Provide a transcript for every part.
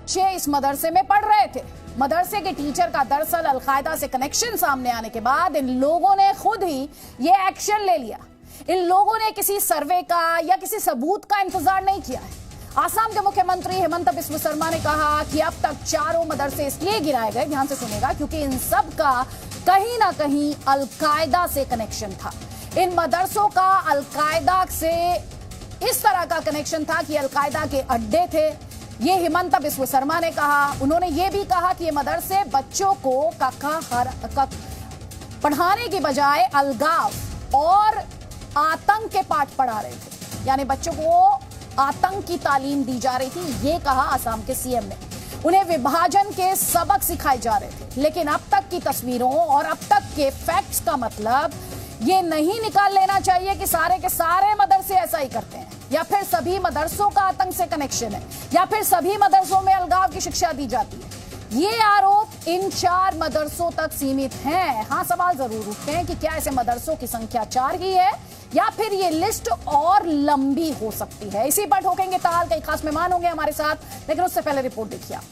बच्चे इस मदरसे में पढ़ रहे थे। मदरसे के टीचर का दरअसल अलकायदा से कनेक्शन सामने आने के बाद इन लोगों ने खुद ही ये एक्शन ले लिया। इन लोगों ने किसी सर्वे का या किसी सबूत का इंतजार नहीं किया है। आसाम के मुख्यमंत्री हेमंत बिस्व शर्मा ने कहा कि अब तक चारों मदरसे इसलिए गिराए गए, ध्यान से सुनेगा, क्योंकि इन सब का कहीं ना कहीं अलकायदा से कनेक्शन था। इन मदरसों का अलकायदा से इस तरह का कनेक्शन था कि अलकायदा के अड्डे थे। ये हेमंत बिस्व शर्मा ने कहा। उन्होंने ये भी कहा कि ये मदरसे बच्चों को पढ़ाने की बजाय अलगाव और आतंक के पाठ पढ़ा रहे थे, यानी बच्चों को आतंक की तालीम दी जा रही थी। ये कहा आसाम के सीएम ने। उन्हें विभाजन के सबक सिखाए जा रहे थे। लेकिन अब तक की तस्वीरों और अब तक के फैक्ट्स का मतलब ये नहीं निकाल लेना चाहिए कि सारे के सारे मदरसे ऐसा ही करते हैं, या फिर सभी मदरसों का आतंक से कनेक्शन है, या फिर सभी मदरसों में अलगाव की शिक्षा दी जाती है। ये आरोप इन 4 मदरसों तक सीमित हैं। हाँ, सवाल जरूर उठते हैं कि क्या ऐसे मदरसों की संख्या 4 ही है या फिर ये लिस्ट और लंबी हो सकती है। इसी पर ठोकेंगे ताल। कई खास मेहमान होंगे हमारे साथ, लेकिन उससे पहले रिपोर्ट देखिए आप।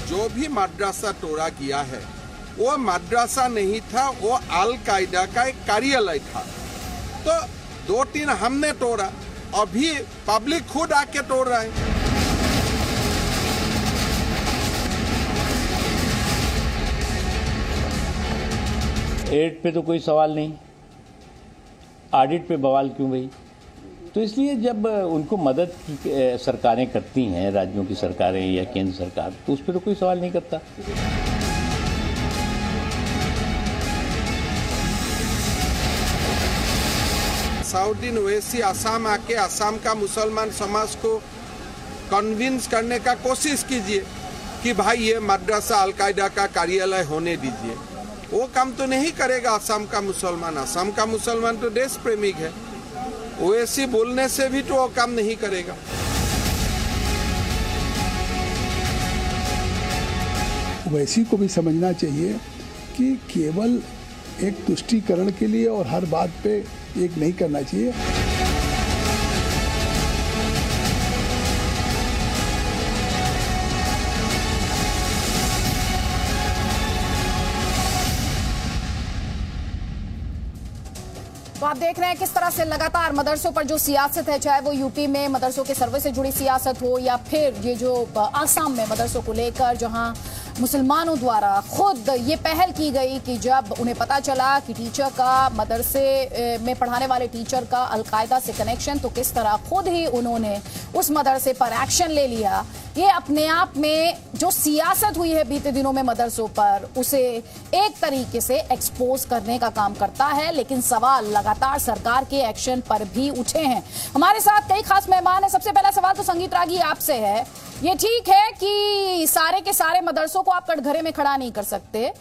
जो भी मदरसा तोड़ा गया है वो मदरसा नहीं था, वो अल कायदा का एक कार्यालय था। तो 2-3 हमने तोड़ा, अभी पब्लिक खुद आके तोड़ रहा है। एड पे तो कोई सवाल नहीं, ऑडिट पे बवाल क्यों भाई? तो इसलिए जब उनको मदद सरकारें करती हैं, राज्यों की सरकारें या केंद्र सरकार, तो उस पर तो कोई सवाल नहीं करता। साउद्दीन ओवैसी आसाम आके आसाम का मुसलमान समाज को कन्विंस करने का कोशिश कीजिए कि भाई ये मदरसा अलकायदा का कार्यालय होने दीजिए। वो काम तो नहीं करेगा आसाम का मुसलमान। आसाम का मुसलमान तो देश प्रेमिक है। ओवैसी बोलने से भी तो वो काम नहीं करेगा। ओवैसी को भी समझना चाहिए कि केवल एक तुष्टीकरण के लिए और हर बात पे एक नहीं करना चाहिए। तो आप देख रहे हैं किस तरह से लगातार मदरसों पर जो सियासत है, चाहे वो यूपी में मदरसों के सर्वे से जुड़ी सियासत हो या फिर ये जो आसाम में मदरसों को लेकर जहां मुसलमानों द्वारा खुद ये पहल की गई कि जब उन्हें पता चला कि टीचर का मदरसे में पढ़ाने वाले टीचर का अलकायदा से कनेक्शन, तो किस तरह खुद ही उन्होंने उस मदरसे पर एक्शन ले लिया। ये अपने आप में जो सियासत हुई है बीते दिनों में मदरसों पर, उसे एक तरीके से एक्सपोज करने का काम करता है। लेकिन सवाल लगातार सरकार के एक्शन पर भी उठे हैं। हमारे साथ कई खास मेहमान हैं। सबसे पहला सवाल तो संगीत रागी आपसे है। ये ठीक है कि सारे के सारे मदरसों को आप कटघरे में खड़ा नहीं कर सकते।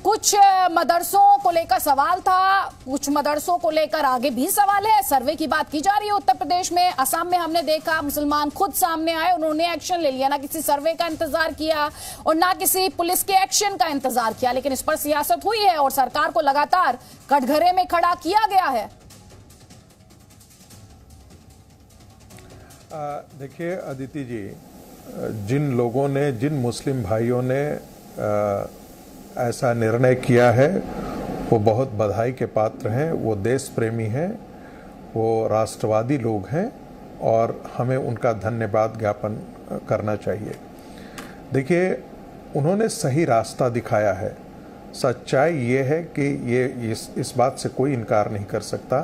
कुछ मदरसों को लेकर सवाल था, कुछ मदरसों को लेकर आगे भी सवाल है। सर्वे की बात की जा रही है उत्तर प्रदेश में। असम में हमने देखा मुसलमान खुद सामने आए, उन्होंने एक्शन ले लिया। ना किसी सर्वे का इंतजार किया और ना किसी पुलिस के एक्शन का इंतजार किया, लेकिन इस पर सियासत हुई है और सरकार को लगातार कटघरे में खड़ा किया गया है। देखिए अदिति जी, जिन लोगों ने, जिन मुस्लिम भाइयों ने ऐसा निर्णय किया है वो बहुत बधाई के पात्र हैं। वो देश प्रेमी हैं, वो राष्ट्रवादी लोग हैं और हमें उनका धन्यवाद ज्ञापन करना चाहिए। देखिए, उन्होंने सही रास्ता दिखाया है। सच्चाई ये है कि ये इस बात से कोई इनकार नहीं कर सकता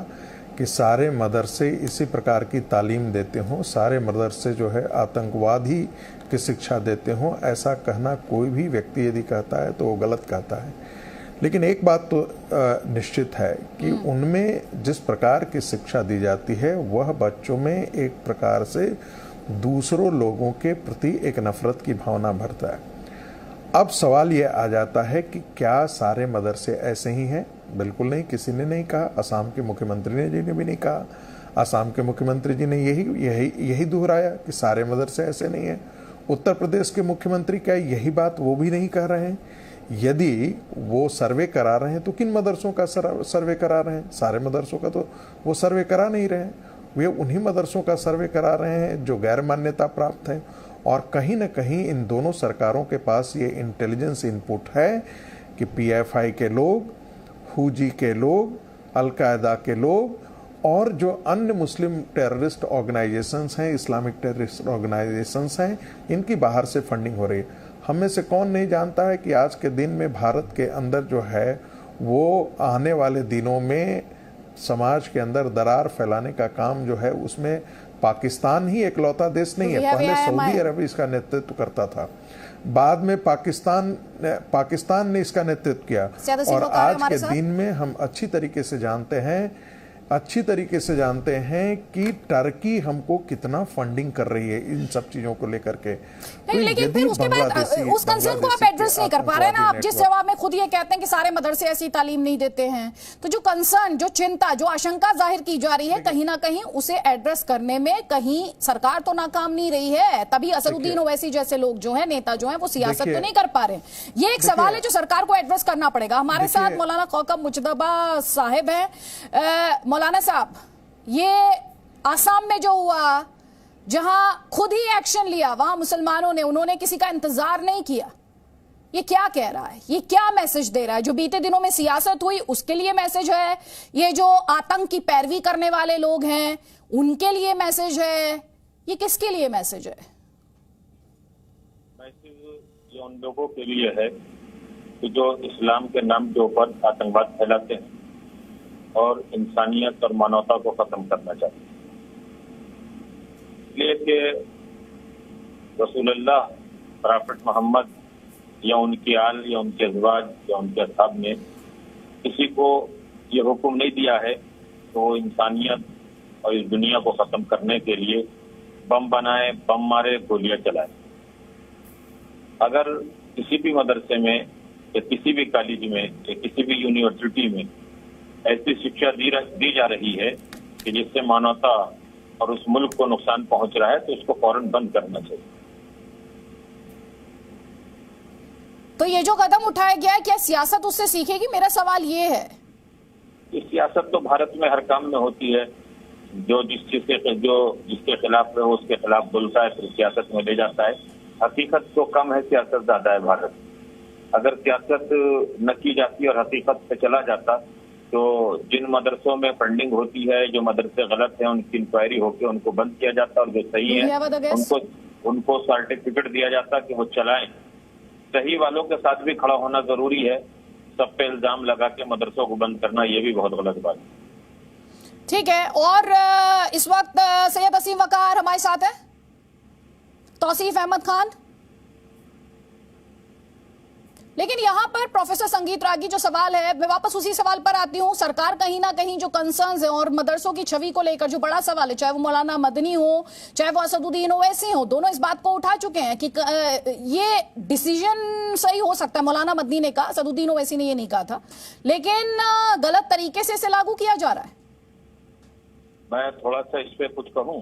कि सारे मदरसे इसी प्रकार की तालीम देते हों, सारे मदरसे जो है आतंकवाद ही की शिक्षा देते हों। ऐसा कहना कोई भी व्यक्ति यदि कहता है तो वो गलत कहता है। लेकिन एक बात तो निश्चित है कि उनमें जिस प्रकार की शिक्षा दी जाती है वह बच्चों में एक प्रकार से दूसरों लोगों के प्रति एक नफरत की भावना भरता है। अब सवाल ये आ जाता है कि क्या सारे मदरसे ऐसे ही हैं? बिल्कुल नहीं, किसी ने नहीं कहा। असम के मुख्यमंत्री जी ने भी नहीं कहा। असम के मुख्यमंत्री जी ने यही दोहराया कि सारे मदरसे ऐसे नहीं हैं। उत्तर प्रदेश के मुख्यमंत्री क्या यही बात वो भी नहीं कह रहे हैं? यदि वो सर्वे करा रहे हैं तो किन मदरसों का सर्वे करा रहे हैं? सारे मदरसों का तो वो सर्वे करा नहीं रहे हैं। वे उन्हीं मदरसों का सर्वे करा रहे हैं जो गैर मान्यता प्राप्त हैं। और कहीं न कहीं इन दोनों सरकारों के पास ये इंटेलिजेंस इनपुट है कि PFI के लोग, हुजी के लोग, अलकायदा के लोग और जो अन्य मुस्लिम टेररिस्ट ऑर्गेनाइजेशंस हैं, इस्लामिक टेररिस्ट ऑर्गेनाइजेशंस हैं, इनकी बाहर से फंडिंग हो रही है। हम में से कौन नहीं जानता है कि आज के दिन में भारत के अंदर जो है वो आने वाले दिनों में समाज के अंदर दरार फैलाने का काम जो है उसमें पाकिस्तान ही एकलौता देश नहीं है। पहले सऊदी अरब इसका नेतृत्व करता था, बाद में पाकिस्तान ने इसका नेतृत्व किया। और आज के दिन में हम अच्छी तरीके से जानते हैं कि टर्की हमको कितना फंडिंग कर रही है इन सब चीजों को लेकर के। नहीं, लेकिन फिर उसके बाद उस कंसर्न को आप एड्रेस नहीं कर पा रहे ना। आप जिस जवाब में खुद ये कहते हैं कि सारे मदरसे ऐसी तालीम नहीं देते हैं, तो जो कंसर्न, जो चिंता, जो आशंका जाहिर की जा रही है, कहीं ना कहीं उसे एड्रेस करने में कहीं सरकार तो नाकाम नहीं रही है। तभी असदुद्दीन ओवैसी जैसे लोग जो है, नेता जो है, वो सियासत तो नहीं कर पा रहे। ये एक सवाल है जो सरकार को एड्रेस करना पड़ेगा। हमारे साथ मौलाना कौकब मुजतबा साहिब है। मौलाना साहब, ये आसाम में जो हुआ, जहां खुद ही एक्शन लिया वहां मुसलमानों ने, उन्होंने किसी का इंतजार नहीं किया, ये क्या कह रहा है? ये क्या मैसेज दे रहा है? जो बीते दिनों में सियासत हुई उसके लिए मैसेज है? ये जो आतंक की पैरवी करने वाले लोग हैं उनके लिए मैसेज है? ये किसके लिए मैसेज है? मैसेज ये उन लोगों के लिए है कि जो इस्लाम के नाम के ऊपर आतंकवाद फैलाते हैं और इंसानियत और मानवता को खत्म करना चाहते हैं। इसलिए कि रसूलुल्लाह, प्रॉफेट मोहम्मद या उनकी आल या उनके अज़वाज या उनके असहाब ने किसी को ये हुक्म नहीं दिया है तो वो इंसानियत और इस दुनिया को खत्म करने के लिए बम बनाए, बम मारे, गोलियां चलाए। अगर किसी भी मदरसे में या किसी भी कॉलेज में या किसी भी यूनिवर्सिटी में ऐसी शिक्षा दी जा रही है कि जिससे मानवता और उस मुल्क को नुकसान पहुंच रहा है, तो इसको फौरन बंद करना चाहिए। तो ये जो कदम उठाया गया है, क्या सियासत उससे सीखेगी? मेरा सवाल ये है। सियासत तो भारत में हर काम में होती है। जो जिसके खिलाफ है वो उसके खिलाफ बोलता है, फिर सियासत में ले जाता है। हकीकत तो कम है, सियासत ज्यादा है भारत। अगर सियासत न की जाती और हकीकत पे चला जाता तो जिन मदरसों में फंडिंग होती है, जो मदरसे गलत हैं, उनकी इंक्वायरी होकर उनको बंद किया जाता, और जो सही है उनको सर्टिफिकेट दिया जाता कि वो चलाएं। सही वालों के साथ भी खड़ा होना जरूरी है। सब पे इल्जाम लगा के मदरसों को बंद करना ये भी बहुत गलत बात है। ठीक है। और इस वक्त सैयद असीम वकार हमारे साथ है, तौसीफ अहमद खान। लेकिन यहां पर प्रोफेसर संगीत रागी, जो सवाल है, मैं वापस उसी सवाल पर आती हूं। सरकार कहीं ना कहीं जो कंसर्न्स है और मदरसों की छवि को लेकर जो बड़ा सवाल है, चाहे वो मौलाना मदनी हो, चाहे वो असदुद्दीन ओवैसी हो, दोनों इस बात को उठा चुके हैं कि ये डिसीजन सही हो सकता है। मौलाना मदनी ने कहा, असदुद्दीन ओवैसी ने ये नहीं कहा था, लेकिन गलत तरीके से इसे लागू किया जा रहा है। मैं थोड़ा सा इस पे कुछ कहूं।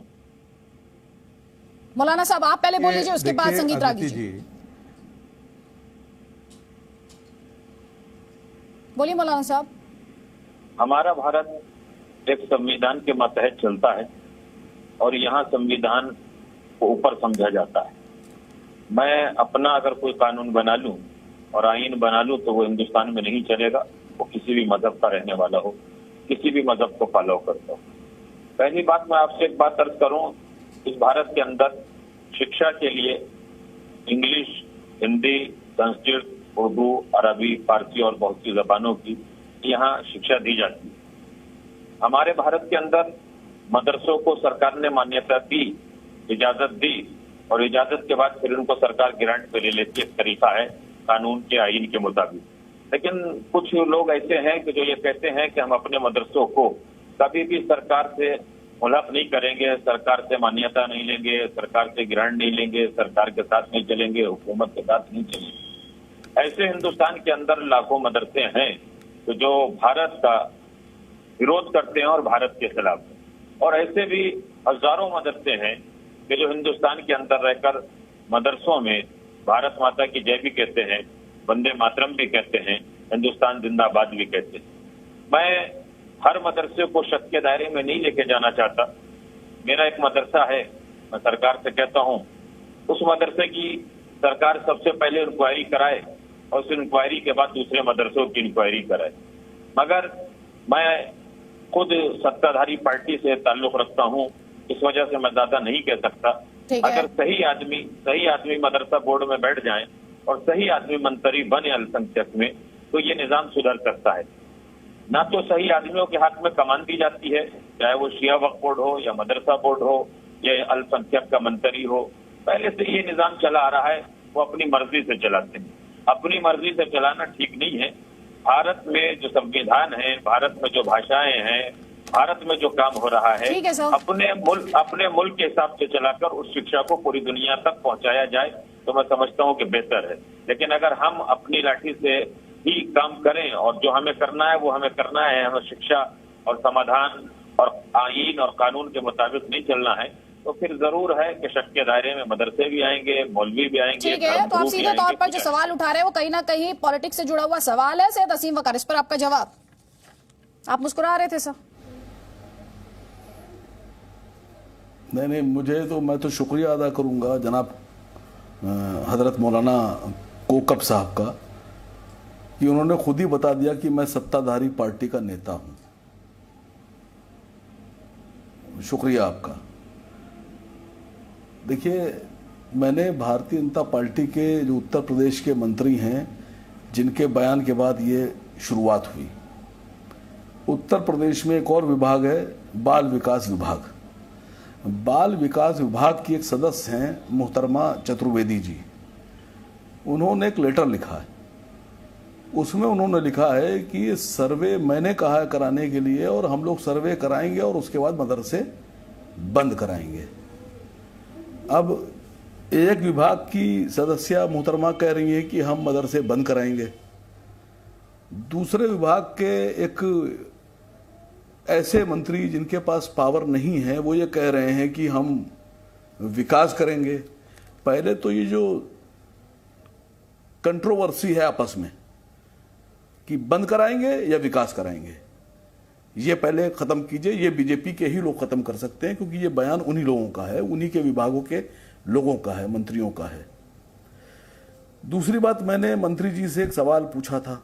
मौलाना साहब आप पहले बोल लीजिए, उसके बाद संगीत रागी जी बोलिए। मौलाना साहब, हमारा भारत एक संविधान के मतहत चलता है और यहाँ संविधान को ऊपर समझा जाता है। मैं अपना अगर कोई कानून बना लूं और आईन बना लूं तो वो हिंदुस्तान में नहीं चलेगा। वो किसी भी मजहब का रहने वाला हो, किसी भी मजहब को फॉलो करता हो। पहली बात, मैं आपसे एक बात अर्ज करूं, इस भारत के अंदर शिक्षा के लिए इंग्लिश, हिंदी, संस्कृत, उर्दू, अरबी, फारसी और बहुत सी जबानों की यहाँ शिक्षा दी जाती है। हमारे भारत के अंदर मदरसों को सरकार ने मान्यता दी, इजाजत दी, और इजाजत के बाद फिर उनको सरकार ग्रांट पे ले लेती है। तरीका है कानून के, आईन के मुताबिक। लेकिन कुछ लोग ऐसे हैं कि जो ये कहते हैं कि हम अपने मदरसों को कभी भी सरकार से मुलाक नहीं करेंगे, सरकार से मान्यता नहीं लेंगे, सरकार से ग्रांट नहीं लेंगे, सरकार के साथ नहीं चलेंगे, हुकूमत के साथ नहीं चलेंगे। ऐसे हिंदुस्तान के अंदर लाखों मदरसे हैं तो जो भारत का विरोध करते हैं और भारत के खिलाफ हैं। और ऐसे भी हजारों मदरसे हैं कि जो हिंदुस्तान के अंदर रहकर मदरसों में भारत माता की जय भी कहते हैं, वंदे मातरम भी कहते हैं, हिंदुस्तान जिंदाबाद भी कहते हैं। मैं हर मदरसे को शक के दायरे में नहीं लेके जाना चाहता। मेरा एक मदरसा है, मैं सरकार से कहता हूं उस मदरसे की सरकार सबसे पहले इंक्वायरी कराए और उस इंक्वायरी के बाद दूसरे मदरसों की इंक्वायरी कराए। मगर मैं खुद सत्ताधारी पार्टी से ताल्लुक रखता हूं, इस वजह से मैं ज्यादा नहीं कह सकता। अगर सही आदमी मदरसा बोर्ड में बैठ जाए और सही आदमी मंत्री बने अल्पसंख्यक में, तो ये निजाम सुधर सकता है। ना तो सही आदमियों के हाथ में कमान दी जाती है, चाहे वो शिया वक्फ बोर्ड हो या मदरसा बोर्ड हो या अल्पसंख्यक का मंत्री हो। पहले से ये निजाम चला आ रहा है, वो अपनी मर्जी से चलाते हैं। अपनी मर्जी से चलाना ठीक नहीं है। भारत में जो संविधान है, भारत में जो भाषाएं हैं, भारत में जो काम हो रहा है, अपने मुल्क के हिसाब से चलाकर उस शिक्षा को पूरी दुनिया तक पहुंचाया जाए तो मैं समझता हूं कि बेहतर है। लेकिन अगर हम अपनी लाठी से ही काम करें और जो हमें करना है वो हमें करना है, हमें शिक्षा और समाधान और आईन और कानून के मुताबिक नहीं चलना है, तो फिर जरूर है कि शक के दायरे में मदरसे भी आएंगे, मौलवी भी आएंगे। ठीक है, तो आप सीधे तौर पर जो सवाल उठा रहे हैं वो कहीं ना कहीं पॉलिटिक्स से जुड़ा हुआ सवाल है। सैयद असीम वकार, इस पर आपका जवाब। आप मुस्कुरा रहे थे सर। नहीं, मैं तो शुक्रिया अदा करूंगा जनाब हजरत मौलाना कोकब साहब का कि उन्होंने खुद ही बता दिया कि मैं सत्ताधारी पार्टी का नेता हूं। शुक्रिया आपका। देखिए, मैंने भारतीय जनता पार्टी के जो उत्तर प्रदेश के मंत्री हैं जिनके बयान के बाद ये शुरुआत हुई, उत्तर प्रदेश में एक और विभाग है, बाल विकास विभाग। बाल विकास विभाग की एक सदस्य हैं मोहतरमा चतुर्वेदी जी। उन्होंने एक लेटर लिखा है, उसमें उन्होंने लिखा है कि सर्वे मैंने कहा है कराने के लिए और हम लोग सर्वे कराएंगे और उसके बाद मदरसे बंद कराएंगे। अब एक विभाग की सदस्य मोहतरमा कह रही है कि हम मदरसे बंद कराएंगे, दूसरे विभाग के एक ऐसे मंत्री जिनके पास पावर नहीं है वो ये कह रहे हैं कि हम विकास करेंगे। पहले तो ये जो कंट्रोवर्सी है आपस में कि बंद कराएंगे या विकास कराएंगे, ये पहले खत्म कीजिए। ये बीजेपी के ही लोग खत्म कर सकते हैं क्योंकि ये बयान उन्हीं लोगों का है, उन्हीं के विभागों के लोगों का है, मंत्रियों का है। दूसरी बात, मैंने मंत्री जी से एक सवाल पूछा था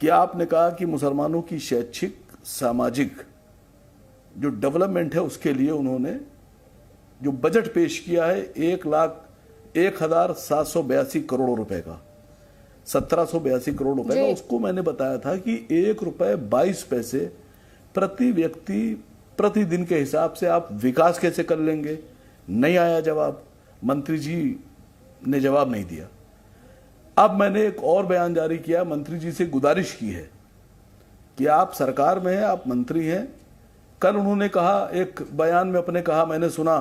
कि आपने कहा कि मुसलमानों की शैक्षिक सामाजिक जो डेवलपमेंट है उसके लिए उन्होंने जो बजट पेश किया है 1,01,782 करोड़ रुपए का, 1782 करोड़ रुपए का, उसको मैंने बताया था कि ₹1.22 प्रति व्यक्ति प्रतिदिन के हिसाब से आप विकास कैसे कर लेंगे। नहीं आया जवाब, मंत्री जी ने जवाब नहीं दिया। अब मैंने एक और बयान जारी किया, मंत्री जी से गुजारिश की है कि आप सरकार में हैं, आप मंत्री हैं। कल उन्होंने कहा, एक बयान में अपने कहा, मैंने सुना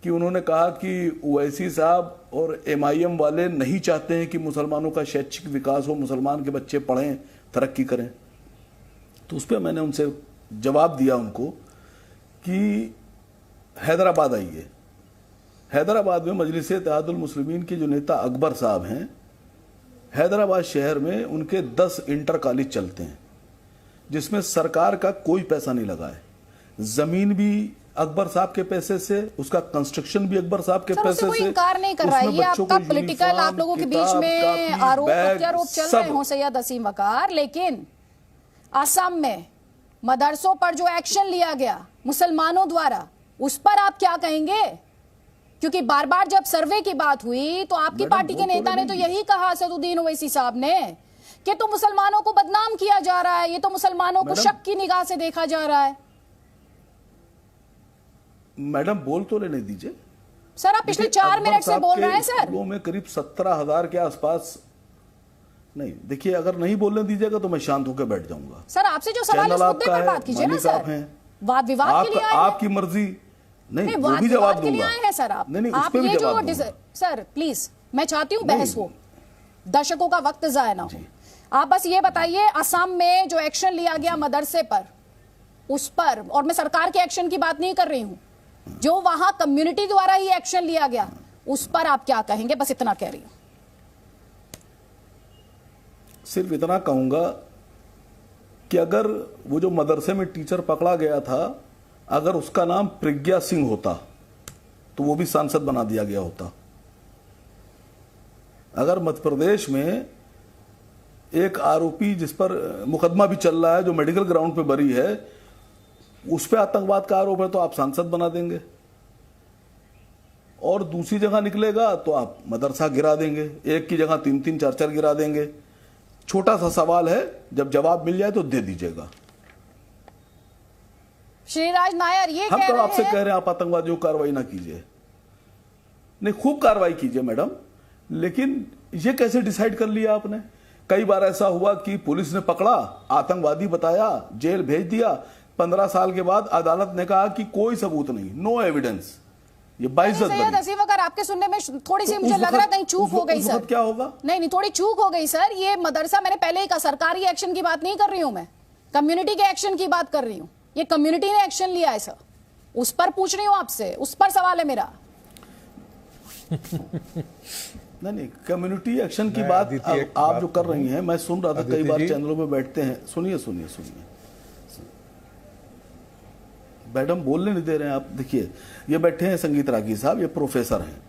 कि उन्होंने कहा कि ओवैसी साहब और MIM वाले नहीं चाहते हैं कि मुसलमानों का शैक्षिक विकास हो, मुसलमान के बच्चे पढ़ें, तरक्की करें। तो उस पर मैंने उनसे जवाब दिया उनको कि हैदराबाद आइए। हैदराबाद में मजलिस इत्तेहादुल मुस्लिमीन के जो नेता अकबर साहब हैं, हैदराबाद शहर में उनके 10 इंटर कॉलेज चलते हैं जिसमें सरकार का कोई पैसा नहीं लगा है। जमीन भी अकबर साहब के पैसे से, उसका कंस्ट्रक्शन भी अकबर साहब के पैसे से। इनकार नहीं कर रहा है, ये आपका पॉलिटिकल, आप लोगों के बीच में आरोप प्रत्यारोप चल रहे हो सैयद असीम वकार। लेकिन असम में मदरसों पर जो एक्शन लिया गया मुसलमानों द्वारा, उस पर आप क्या कहेंगे? क्योंकि बार बार जब सर्वे की बात हुई तो आपकी पार्टी के नेता ने तो यही कहा, असदुद्दीन ओवैसी साहब ने, कि तो मुसलमानों को बदनाम किया जा रहा है, ये तो मुसलमानों को शक की निगाह से देखा जा रहा है। मैडम बोल तो लेने दीजिए सर, आप पिछले 4 मिनट से बोल रहे हैं सर। स्कूलों में करीब 17,000 के आसपास। नहीं, देखिए, अगर नहीं बोलने दीजिएगा तो मैं शांत होकर बैठ जाऊंगा। सर, आपसे जो सवाल है उस मुद्दे पर बात कीजिए ना सर। वाद विवाद के लिए आए हैं, आपकी मर्जी। नहीं, वो भी जवाब दूंगा। है सर आप नहीं, आप ये जो सर प्लीज, मैं चाहती हूँ बहस हो, दर्शकों का वक्त जाया ना हो। आप बस ये बताइए, असम में जो एक्शन लिया गया मदरसे पर, उस पर, और मैं सरकार के एक्शन की बात नहीं कर रही हूं, जो वहां कम्युनिटी द्वारा ही एक्शन लिया गया, उस पर आप क्या कहेंगे? बस इतना कह रही हूं। सिर्फ इतना कहूंगा कि अगर वो जो मदरसे में टीचर पकड़ा गया था, अगर उसका नाम प्रज्ञा सिंह होता तो वो भी सांसद बना दिया गया होता। अगर मध्य प्रदेश में एक आरोपी जिस पर मुकदमा भी चल रहा है, जो मेडिकल ग्राउंड पे बरी है, उस पे आतंकवाद का आरोप है तो आप सांसद बना देंगे, और दूसरी जगह निकलेगा तो आप मदरसा गिरा देंगे, एक की जगह 3-3 4-4 गिरा देंगे। छोटा सा सवाल है, जब जवाब मिल जाए तो दे दीजिएगा। श्रीराज नायर ये हम कह तो रहे आपसे हैं, कह रहे हैं आप आतंकवादियों को कार्रवाई ना कीजिए। नहीं, खूब कार्रवाई कीजिए मैडम, लेकिन ये कैसे डिसाइड कर लिया आपने? कई बार ऐसा हुआ कि पुलिस ने पकड़ा, आतंकवादी बताया, जेल भेज दिया, 15 साल के बाद अदालत ने कहा कि कोई सबूत नहीं, नो एविडेंस। ये बाइज्जत सैयद हसीब अगर आपके सुनने में थोड़ी सी मुझे लग रहा है कहीं चूक हो गई सर। क्या होगा? नहीं, थोड़ी चूक हो गई सर। ये मदरसा, मैंने पहले ही कहा, सरकारी एक्शन की बात नहीं कर रही हूं मैं, कम्युनिटी के एक्शन की बात कर रही हूं। ये कम्युनिटी ने एक्शन लिया है सर, उस पर पूछ रही हूं आपसे, उस पर सवाल है मेरा। नहीं, कम्युनिटी एक्शन की बात आप जो कर रही हैं, मैं सुन रहा था, कई बार चैनलों में बैठते हैं। सुनिए मैडम, बोलने नहीं दे रहे हैं आप। देखिए, ये बैठे हैं संगीत रागी साहब, ये प्रोफेसर हैं।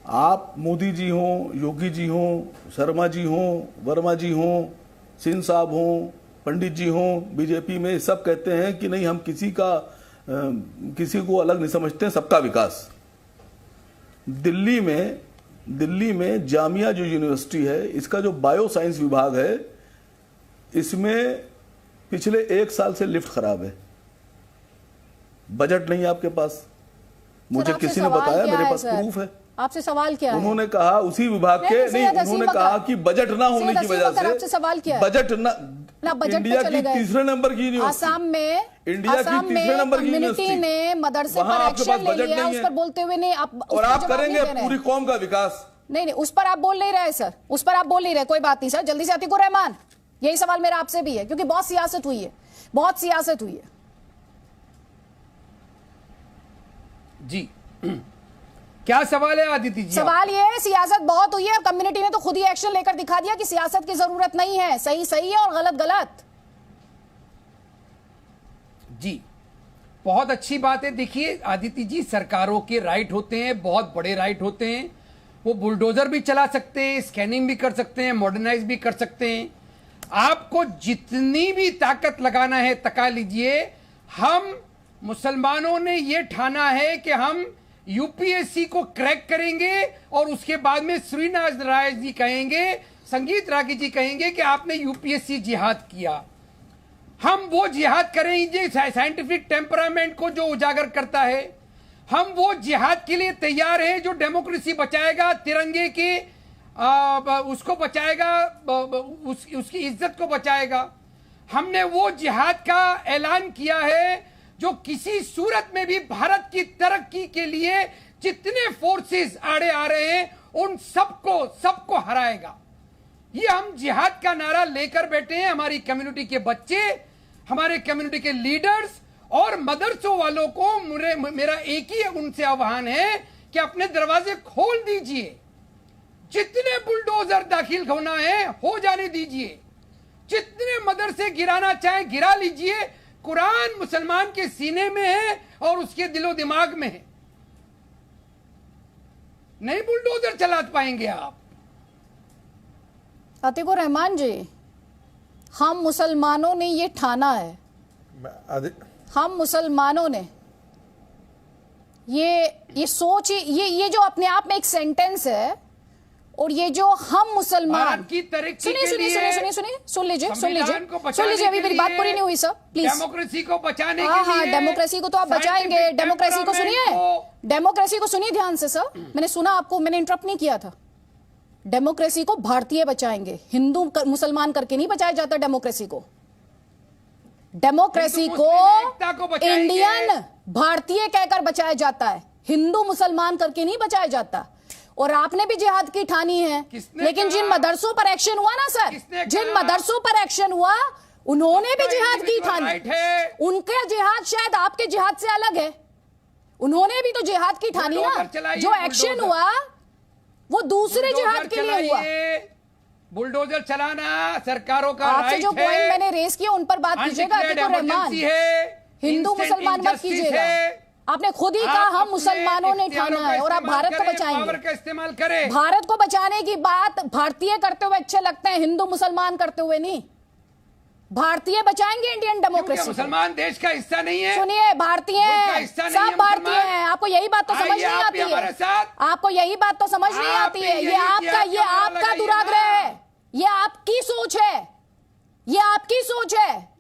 आप मोदी जी हों, योगी जी हों, शर्मा जी हों, वर्मा जी हों, सिंह साहब हों, पंडित जी हों, बीजेपी में सब कहते हैं कि नहीं, हम किसी को अलग नहीं समझते, सबका विकास। दिल्ली में जामिया जो यूनिवर्सिटी है, इसका जो बायो साइंस विभाग है, इसमें पिछले 1 साल से लिफ्ट खराब है। बजट नहीं है आपके पास, मुझे किसी ने बताया, मेरे पास प्रूफ है। आपसे सवाल क्या है? उन्होंने कहा उसी विभाग के नहीं, उन्होंने कहा कि बजट ना होने की वजह से आपसे सवाल क्या है? बजट इंडिया की तीसरे नंबर की यूनिवर्सिटी, आसाम में इंडिया की तीसरे नंबर की यूनिवर्सिटी ने मदरसे पर एक्शन ले लिया, उस पर बोलते हुए नहीं आप, और आप करेंगे पूरी कौम का विकास। नहीं, उस पर आप बोल नहीं रहे सर, उस पर आप बोल नहीं रहे। कोई बात नहीं सर, जल्दी से अतीकुर रहमान, यही सवाल मेरा आपसे भी है, क्योंकि बहुत सियासत हुई है। जी क्या सवाल है आदित्य जी? सवाल ये है, सियासत बहुत हुई है, कम्युनिटी ने तो खुद ही एक्शन लेकर दिखा दिया कि सियासत की जरूरत नहीं है, सही सही है और गलत गलत। जी, बहुत अच्छी बात है। देखिए आदित्य जी, सरकारों के राइट होते हैं, बहुत बड़े राइट होते हैं। वो बुलडोजर भी चला सकते हैं, स्कैनिंग भी कर सकते हैं, मॉडर्नाइज भी कर सकते हैं। आपको जितनी भी ताकत लगाना है तका लीजिए। हम मुसलमानों ने यह ठाना है कि हम यूपीएससी को क्रैक करेंगे, और उसके बाद में श्रीनाथ राय जी कहेंगे, संगीत रागी जी कहेंगे कि आपने यूपीएससी जिहाद किया। हम वो जिहाद करेंगे साइंटिफिक टेम्परामेंट को जो उजागर करता है। हम वो जिहाद के लिए तैयार हैं जो डेमोक्रेसी बचाएगा, तिरंगे के उसको बचाएगा, उसकी इज्जत को बचाएगा। हमने वो जिहाद का ऐलान किया है जो किसी सूरत में भी भारत की तरक्की के लिए जितने फोर्सेस आड़े आ रहे हैं उन सबको हराएगा। ये हम जिहाद का नारा लेकर बैठे हैं। हमारी कम्युनिटी के बच्चे, हमारे कम्युनिटी के लीडर्स और मदरसों वालों को मेरा एक ही उनसे आह्वान है कि अपने दरवाजे खोल दीजिए। जितने बुलडोजर दाखिल होना है हो जाने दीजिए, जितने मदरसे गिराना चाहे गिरा लीजिए। कुरान मुसलमान के सीने में है और उसके दिलो दिमाग में है। नहीं बुलडोजर चला पाएंगे आप। अतीकुर रहमान जी, हम मुसलमानों ने ये ठाना है, हम मुसलमानों ने ये सोच, ये जो अपने आप में एक सेंटेंस है, और ये जो हम मुसलमान की तरक्की सुनिए, सुन लीजिए, अभी मेरी बात पूरी नहीं हुई सर, प्लीज। डेमोक्रेसी को बचाने के लिए, हाँ, डेमोक्रेसी को तो आप बचाएंगे। डेमोक्रेसी को सुनिए ध्यान से सर, मैंने सुना आपको, मैंने इंटरप्ट नहीं किया था। डेमोक्रेसी को भारतीय बचाएंगे, हिंदू मुसलमान करके नहीं बचाया जाता। डेमोक्रेसी को इंडियन भारतीय कहकर बचाया जाता है, हिंदू मुसलमान करके नहीं बचाया जाता। और आपने भी जिहाद की ठानी है, लेकिन जिन मदरसों पर एक्शन हुआ ना सर, जिन मदरसों पर एक्शन हुआ उन्होंने भी जिहाद की ठानी। उनका जिहाद शायद आपके जिहाद से अलग है। उन्होंने भी तो जिहाद की ठानी ना, बुलडोजर चलाइए, जो एक्शन बुलडोजर। हुआ वो दूसरे बुलडोजर जिहाद के लिए हुआ। चलाइए, बुलडोजर चलाना सरकारों का आपसे राइट जो है। पॉइंट मैंने रेस किया उन पर बात कीजिएगा। अतीकुर रहमान, इमरजेंसी है, हिंदू instant मुसलमान मत injustice कीजिएगा। है। आपने खुद ही आप कहा हम अपने मुसलमानों ने इख्तियारों ठाना का है और आप इस्तेमाल भारत को करें, बचाएंगे। पावर का इस्तेमाल करें। भारत को बचाने की बात भारतीय करते हुए अच्छे लगते हैं, हिंदू मुसलमान करते हुए नहीं। भारतीय बचाएंगे इंडियन क्योंकि डेमोक्रेसी। मुसलमान देश का हिस्सा नहीं है। सुनिए, भारतीय मुल्क का हैं, हिस्सा नहीं है सब भारतीय मुसलमान। हैं। आपको यही बात तो समझ आइए नहीं आप आती भी हमारे है। साथ। आपको यही बात तो समझ नहीं आप आती भी है। यही ये आपका लगाइए दुराग्रह ना। है, ये आपकी सोच है, ये आपकी सोच है।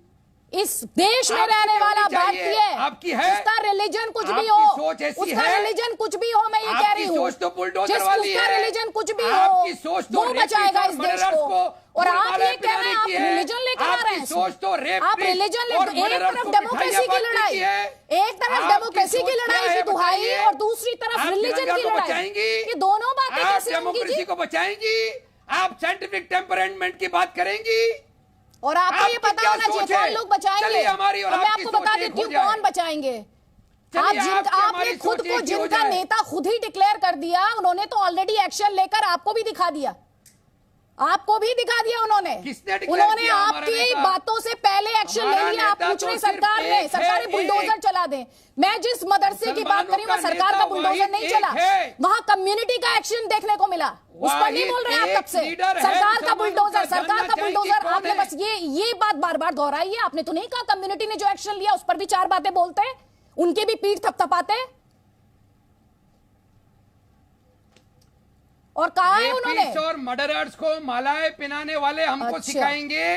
इस देश में आपकी रहने वाला होनी चाहिए, भारतीय, आपकी है। उसका रिलीजन कुछ भी आपकी हो, सोच ऐसी उसका है। रिलीजन कुछ भी हो, मैं ये कह रही आपकी हूँ, सोच तो बुलडोजर जिस वाली उसका है। रिलीजन कुछ भी हो, आपकी सोच तो वो रेप बचाएगा और इस देश मर्डरर्स को। और गुड़ आप वाले ये कह रहे हैं आप पिलाने की है। रिलीजन लेकर आ रहे हैं। आपकी सोच तो रेप आप रिलीजन और एक मर्डरर्स तरफ को डेमोक्रेसी मिठाइयां की बांटने लड़ाई, की है। एक तरफ आपकी डेमोक्रेसी सोच की क्या लड़ाई है की दुहाई बताइए। और दूसरी तरफ आप रिलीजन तिरंगा की को लड़ाई। बचाएंगी। ये दोनों बातें आप कैसे होंगी डेमोक्रेसी जी? को बचाएंगी, आप साइंटिफिक टेम्परमेंट की बात करेंगी। और आपको ये आपकी पता क्या होना चाहिए सोच है? कौन लोग बचाएंगे। चलिए हमारी और मैं आपकी आपको बता सोच एक देती हूँ हो जाए। कौन बचाएंगे। चलिए, आपकी आपने हमारी खुद सोच को एक ही हो जिनका जाए। नेता खुद ही डिक्लेयर कर दिया, उन्होंने तो ऑलरेडी एक्शन लेकर आपको भी दिखा दिया, आपको भी दिखा दिया उन्होंने। किसने declare उन्होंने किया हमारा आपकी नेता? बातों से पहले एक्शन ले हमारा लिया। आप नेता पूछ रहे तो सिर्फ सरकार ने, एक सरकार है, बुलडोजर एक। चला दे। मैं जिस मदरसे की बात करी वहां मुसलमानों का सरकार का नेता बुलडोजर नहीं वही चला, एक है। वहां कम्युनिटी का एक्शन देखने को मिला। उस पर नहीं बोल रहे आप एक तब से। लीडर है सरकार का मुसलमानों बुलडोजर, का, सरकार जानना का चाहिए बुलडोजर। कौन आपने है? बस ये बात बार बार दोहराई है। आपने तो नहीं कहा कम्युनिटी ने जो एक्शन लिया उस पर भी चार बातें बोलते, उनकी भी पीठ थपथपाते। और कहा है उन्होंने रेपिस्ट और मर्डरर्स को मालाएं पिनाने वाले हमको अच्छा। सिखाएंगे,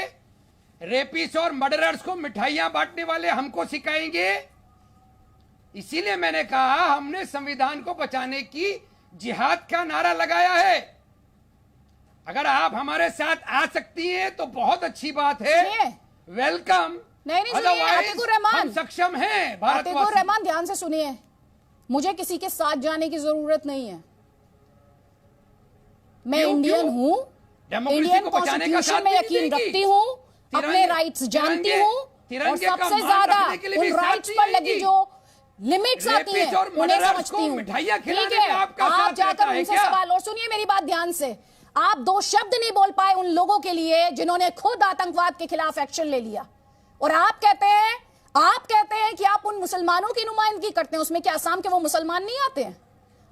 रेपिस्ट और मर्डरर्स को मिठाइयां बांटने वाले हमको सिखाएंगे। इसीलिए मैंने कहा हमने संविधान को बचाने की जिहाद का नारा लगाया है। अगर आप हमारे साथ आ सकती हैं तो बहुत अच्छी बात है, सुनिए। वेलकम। नहीं, सुनिए, Otherwise, अतीकुर रहमान। हम सक्षम हैं अतीकुर भारतवासी। रहमान, ध्यान से सुनिए, मुझे किसी के साथ जाने की जरूरत नहीं है। मैं क्यों, इंडियन क्यों? हूँ, डेमोक्रेसी इंडियन को बचाने का कॉन्स्टिट्यूशन साथ में नहीं यकीन देगी। रखती हूँ, अपने तिरंगे- राइट्स जानती तिरंगे- हूँ, और तिरंगे का सबसे मान ज्यादा रखने के लिए उन भी साथ राइट्स नहीं पर लगी आएंगी। जो लिमिट्स आती रेपिस्ट हैं और उन्हें मर्डरर्स समझती को हूँ। मिठाइयां ठीक खिलाने है, में आपका आप साथ जाकर रहता है उनसे क्या? सवाल। और सुनिए मेरी बात ध्यान से, आप दो शब्द नहीं बोल पाए उन लोगों के लिए जिन्होंने खुद आतंकवाद के खिलाफ एक्शन ले लिया। और आप कहते हैं कि आप उन मुसलमानों की नुमाइंदगी करते हैं। उसमें क्या असम के वो मुसलमान नहीं आते हैं?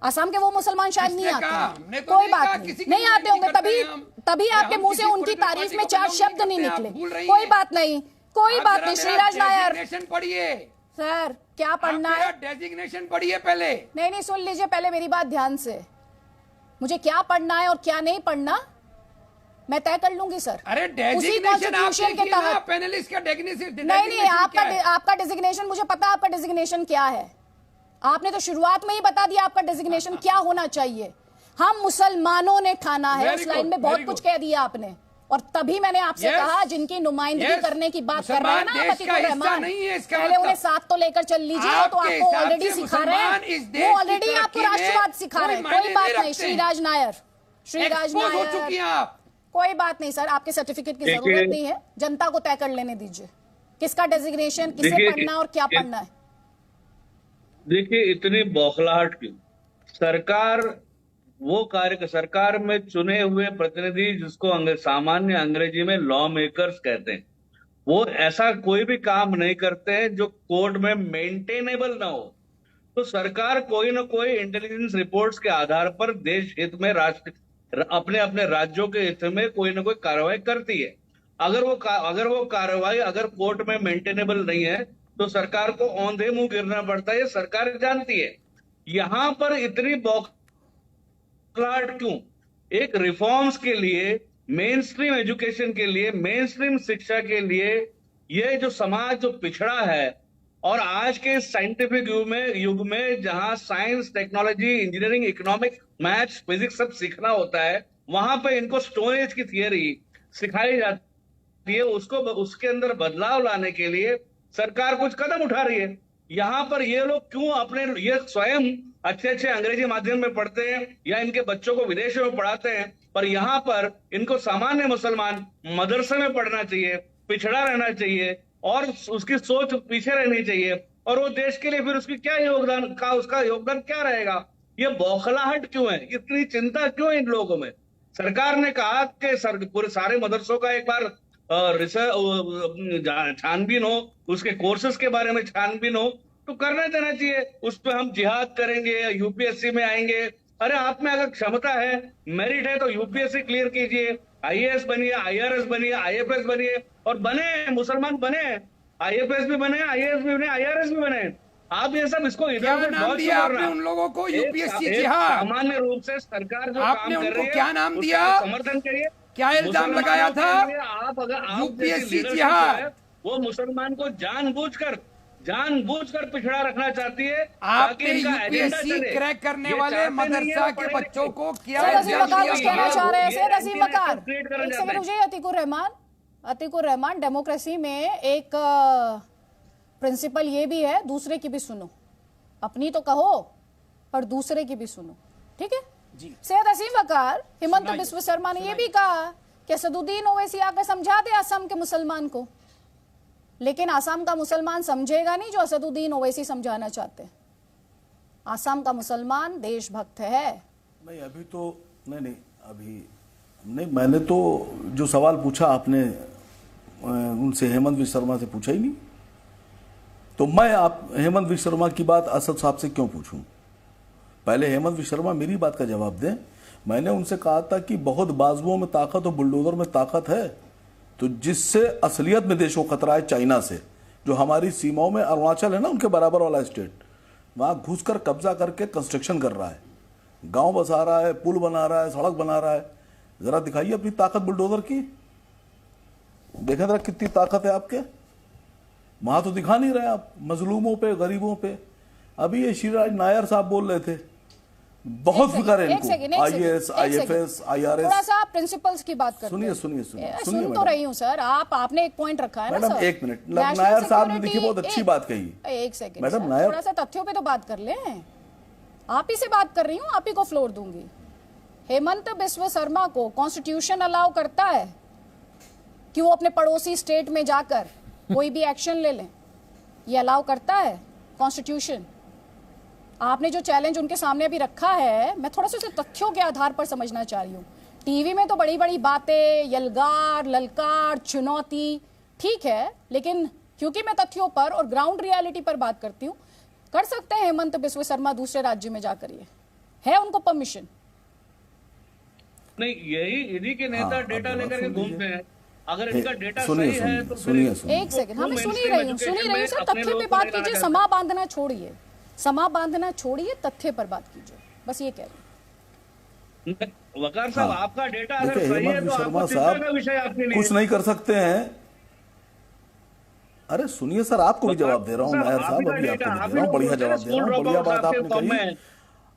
असम के वो मुसलमान शायद नहीं किसने आते कहा? हैं। हमने तो कोई नहीं बात कहा नहीं, किसी की नहीं आते होंगे, नुमाइंदगी करते हैं हम। तभी आपके हम मुंह से किसी उनकी political तारीफ party में को चार belong शब्द नहीं करते हैं, आप निकले। भूल रही कोई हैं। बात नहीं, कोई आप बात जरा नहीं। मेरा श्रीराज नायर डेजिग्नेशन पढ़िए, सर, क्या पढ़ना आप है? मेरा डेजिग्नेशन पढ़िए पहले। नहीं, सुन लीजिए पहले मेरी बात ध्यान से। मुझे क्या पढ़ना है और क्या नहीं पढ़ना मैं तय कर लूंगी सर। अरे उसी डेजिग्नेशन आप कॉन्स्टिट्यूशन के देखिए ना, तहत। पैनलिस्ट का डेजिग्नेशन नहीं, आपका डेजिग्नेशन मुझे पता है। आपका डेजिग्नेशन क्या है? आपने तो शुरुआत में ही बता दिया आपका डेजिग्नेशन क्या होना चाहिए। हम मुसलमानों ने ठाना है, Very उस good, लाइन में बहुत very कुछ good. कह दिया आपने। और तभी मैंने आपसे Yes, कहा जिनकी नुमाइंदगी yes, करने की बात कर रहे हैं ना मुसलमान आप, देश का अतीकुर हिस्सा रहमान, नहीं है इसका पहले मतलब। उन्हें साथ तो लेकर चल लीजिए। वो तो आपके आपको हिसाब ऑलरेडी से सिखा रहे मुसलमान इस हैं, देश वो की ऑलरेडी आपको तरक्की में राष्ट्रवाद सिखा कोई रहे हैं। मायने कोई बात नहीं नहीं। रखते हैं। श्रीराज नायर, एक्सपोज हो चुकी हैं आप। कोई बात नहीं सर, आपके सर्टिफिकेट की जरूरत नहीं है। जनता को तय कर लेने दीजिए किसका डेजिग्नेशन, किसे पढ़ना और क्या पढ़ना है। देखिए, इतनी बौखलाहट क्यों? सरकार में चुने हुए प्रतिनिधि, जिसको सामान्य अंग्रेजी में लॉ मेकर्स कहते हैं, वो ऐसा कोई भी काम नहीं करते हैं जो कोर्ट में मेंटेनेबल ना हो। तो सरकार कोई ना कोई इंटेलिजेंस रिपोर्ट्स के आधार पर देश हित में, अपने अपने राज्यों के हित में कोई ना कोई कार्रवाई करती है। अगर वो कार्रवाई अगर कोर्ट में मेंटेनेबल नहीं है तो सरकार को औंधे मुंह गिरना पड़ता है, ये सरकार जानती है। यहां पर इतनी बौखलाहट क्यों? एक रिफॉर्म्स के लिए, मेन स्ट्रीम एजुकेशन के लिए, मेन स्ट्रीम शिक्षा के लिए, ये जो समाज जो पिछड़ा है, और आज के साइंटिफिक युग में जहां science, technology, engineering, economics, maths, physics सब सीखना होता है, वहां पे इनको स्टोन एज की थियरी सिखाई जाती है। उसके अंदर बदलाव लाने के लिए सरकार कुछ कदम उठा रही है। यहां पर ये लोग क्यों ये स्वयं अच्छे अंग्रेजी माध्यम में पढ़ते हैं या इनके बच्चों को विदेशों में पढ़ाते हैं, पर यहां पर इनको सामान्य मुसलमान मदरसे में पढ़ना चाहिए, पिछड़ा रहना चाहिए और उसकी सोच पीछे रहनी चाहिए। और वो देश के लिए फिर उसकी क्या योगदान का, उसका योगदान क्या रहेगा? ये बौखलाहट क्यों है, इतनी चिंता क्यों है इन लोगों में? सरकार ने कहा कि पूरे सारे मदरसों का एक बार छानबीन हो, उसके कोर्सेज के बारे में छानबीन हो, तो करने देना चाहिए। उस पर हम जिहाद करेंगे, यूपीएससी में आएंगे। अरे आप में अगर क्षमता है, मेरिट है, तो यूपीएससी क्लियर कीजिए, आईएएस बनिए, आईआरएस बनिए, आईएफएस बनिए, और बने, मुसलमान बने, आईएफएस भी बने, आईएएस भी बने, आईआरएस भी बने। आप ये सब इसको क्या नाम दिया आपने उन लोगों को? यूपीएससी जिहाद। सामान्य रूप से सरकार जो आपने काम कर उनको रही है, क्या नाम दिया? समर्थन करिए। क्या इल्जाम लगाया था? आप अगर यूपीएससी जिहाद, वो मुसलमान को जानबूझकर पिछड़ा रखना चाहती है। आपने यूपीएससी क्रैक करने वाले मदरसा के बच्चों को क्या कहना चाह रहे हैं? असीम वकार, एक सेकंड रुकिए। अतीकुर रहमान, डेमोक्रेसी में एक प्रिंसिपल ये भी है, दूसरे की भी सुनो, अपनी तो कहो पर दूसरे की भी सुनो, ठीक है जी। सैयद असीम वकार, हिमंत बिस्व शर्मा ने यह भी कहा कि असदुद्दीन ओवैसी आकर समझा दे असम के मुसलमान को, लेकिन असम का मुसलमान समझेगा नहीं जो असदुद्दीन ओवैसी समझाना चाहते हैं। असम का मुसलमान देशभक्त है। नहीं अभी तो नहीं, मैंने तो जो सवाल पूछा आपने उनसे, हेमंत विश्व शर्मा से पूछा ही नहीं। तो मैं हेमंत विश्व शर्मा की बात असद साहब से क्यों पूछूं? पहले हेमंत विश्व शर्मा मेरी बात का जवाब दें। मैंने उनसे कहा था कि बहुत बाजुओं में ताकत और बुलडोजर में ताकत है, तो जिससे असलियत में देश को खतरा है चाइना से, जो हमारी सीमाओं में अरुणाचल है ना, उनके बराबर वाला स्टेट, वहां घुसकर कब्जा करके कंस्ट्रक्शन कर रहा है, गांव बसा रहा है, पुल बना रहा है, सड़क बना रहा है। जरा दिखाइए अपनी ताकत बुलडोजर की, देखें जरा कितनी ताकत है आपके। वहां तो दिखा नहीं रहे आप, मजलूमों पे, गरीबों पे। अभी ये श्रीराज नायर साहब बोल रहे थे, बहुत फिक्र है इनको, आईएएस, आईएफएस, आईआरएस। थोड़ा सा प्रिंसिपल्स की बात करते हैं। सुनिए सुन तो रही हूं सर, आपने एक पॉइंट रखा है ना मैडम। सर, एक मिनट, नायर साहब ने देखिए बहुत अच्छी बात कही। एक सेकंड मैडम, नायर थोड़ा सा तथ्यों पे तो बात कर लें। आप ही से बात कर रही हूँ, आप ही को फ्लोर दूंगी। हेमंत बिस्व शर्मा को कॉन्स्टिट्यूशन अलाउ करता है कि वो अपने पड़ोसी स्टेट में जाकर कोई भी एक्शन ले लें? ये अलाउ करता है कॉन्स्टिट्यूशन? आपने जो चैलेंज उनके सामने अभी रखा है, मैं थोड़ा सा उसे तथ्यों के आधार पर समझना चाह रही हूँ। टीवी में तो बड़ी बड़ी बातें, यलगार, ललकार, चुनौती, ठीक है, लेकिन क्योंकि मैं तथ्यों पर और ग्राउंड रियलिटी पर बात करती हूँ, कर सकते हैं हेमंत बिस्व शर्मा दूसरे राज्य में जाकर? ये है उनको परमिशन? नहीं, यही इन्हीं के नेता डेटा लेकर के घूमते हैं। अगर इनका डेटा सुनिए, सही है तो सुनिए, एक सेकंड, हमें सुन ही रही हूँ सर। तथ्य पे बात कीजिए, समा बांधना छोड़िए, तथ्य पर बात कीजिए, बस ये कह रही हूँ। वकार साहब, आपका डेटा अगर सही है तो आपको चिंता का विषय आपके लिए कुछ नहीं कर सकते हैं। अरे सुनिए सर, आपको भी जवाब दे रहा हूँ नायर साहब, अभी आपको भी दे रहा हूँ, बढ़िया जवाब दे रहा हूँ, बढ़िया बात आपने कही।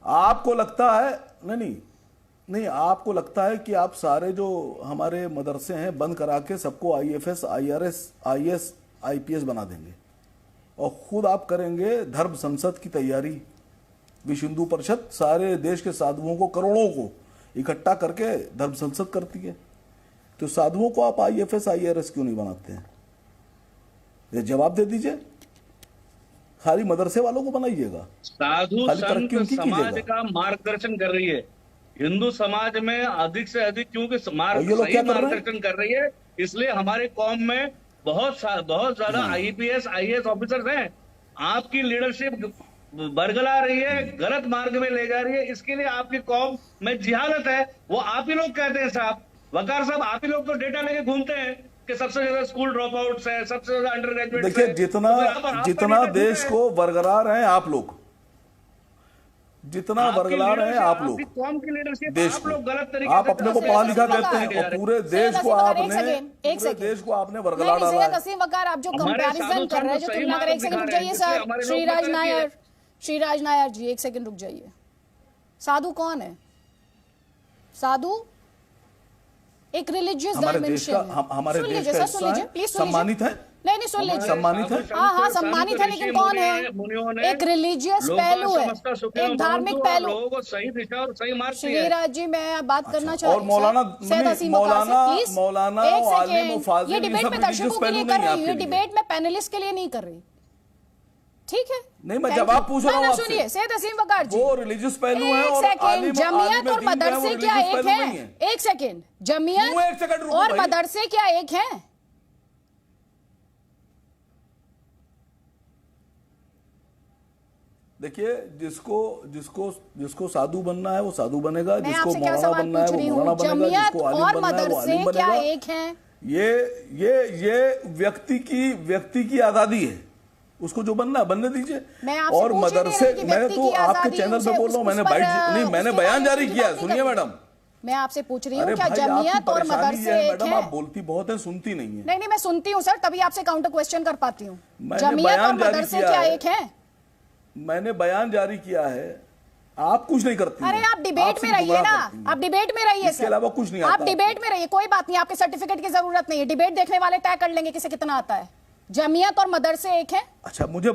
आपको लगता है नहीं, आपको लगता है कि आप सारे जो हमारे मदरसे हैं बंद करा के सबको आईएफएस, आईआरएस, आईएएस, आईपीएस बना देंगे, और खुद आप करेंगे धर्म संसद की तैयारी। विश्व हिंदू परिषद सारे देश के साधुओं को, करोड़ों को इकट्ठा करके धर्म संसद करती है, तो साधुओं को आप आईएफएस, आईआरएस क्यों नहीं बनाते हैं? ये जवाब दे दीजिए। खाली मदरसे वालों को बनाइएगा, साधु संत समाज का मार्गदर्शन कर रही है। हिंदू समाज में अधिक से अधिक क्योंकि सही मार्गदर्शन कर रही है, इसलिए हमारे कौम में बहुत ज्यादा आईपीएस, आईएएस ऑफिसर्स हैं। आपकी लीडरशिप बरगला रही है, गलत मार्ग में ले जा रही है, इसके लिए आपकी कौम में जिहालत है। वो आप ही लोग कहते हैं साहब, वकार साहब, आप ही लोग तो डेटा लेके घूमते हैं कि सबसे ज्यादा स्कूल ड्रॉप आउट्स है, सबसे ज्यादा अंडर ग्रेजुएट। देखिए, जितना देश को बरकरार रहे आप लोग, जितना बरगला रहे हैं आप लोग देश को, आप अपने को पढ़ा लिखा कहते हैं, और पूरे देश को आपने बरगला डाला है। असीम वकार, आप जो कंपैरिजन कर रहे हैं, जो तुलना कर रहे हैं, एक सेकंड रुक जाइए सर। श्रीराज नायर जी, एक सेकंड रुक जाइए। साधु कौन है? साधु एक रिलीजियस डायमेंशन है। हमारे देश का सम्मानित है, नहीं सुन लीजिए, सम्मानित है, हाँ सम्मानित है, लेकिन कौन है? एक रिलीजियस पहलू है, एक धार्मिक पहलू। लोगों को सही दिशा और सही मार्ग। श्रीराज जी, मैं बात करना चाह रही हूँ। मौलाना ये डिबेट में दर्शकों के लिए कर रही हूँ, ये डिबेट में पैनलिस्ट के लिए नहीं कर रही। ठीक है, नहीं, मैं जवाब पूछ रहा हूँ आपसे। सुनिए सैयद असीम वकार जी, वो रिलीजियस पहलू है एक और सेकेंड, जमीयत और मदरसे क्या एक है? एक सेकेंड, जमीयत और मदरसे क्या एक है? देखिए, जिसको साधु बनना है वो साधु बनेगा, मैं जिसको आपसे क्या मौलाना सवाल बनना है पूछ वो रही मौलाना हूँ, बनेगा, जमीयत जिसको आलिम और बनना है वो मदरसे आलिम क्या बनेगा। एक हैं? ये व्यक्ति की आजादी है, उसको जो बनना है बनने दीजिए। और मदरसे, मैं तो आपके चैनल पे बोल रहा हूँ, मैंने बयान जारी किया। सुनिए मैडम, मैं आपसे पूछ रही हूँ क्या जमीयत और मदरसे एक मैडम, हैं? आप बोलती बहुत है, सुनती नहीं है। नहीं, मैं सुनती हूँ सर, तभी आपसे काउंटर क्वेश्चन कर पाती हूँ। मैंने जमीयत बयान और जारी मदरसे किया क्या है। एक हैं? मैंने बयान जारी किया है, आप कुछ नहीं करती। अरे आप डिबेट में रहिए ना, आप डिबेट में रहिए इसके अलावा कुछ नहीं आप आता डिबेट में रहिए, कोई बात नहीं, आपके सर्टिफिकेट की जरूरत नहीं है, डिबेट देखने वाले तय कर लेंगे किसे कितना आता है। जमीयत और मदरसे एक है? अच्छा, मुझे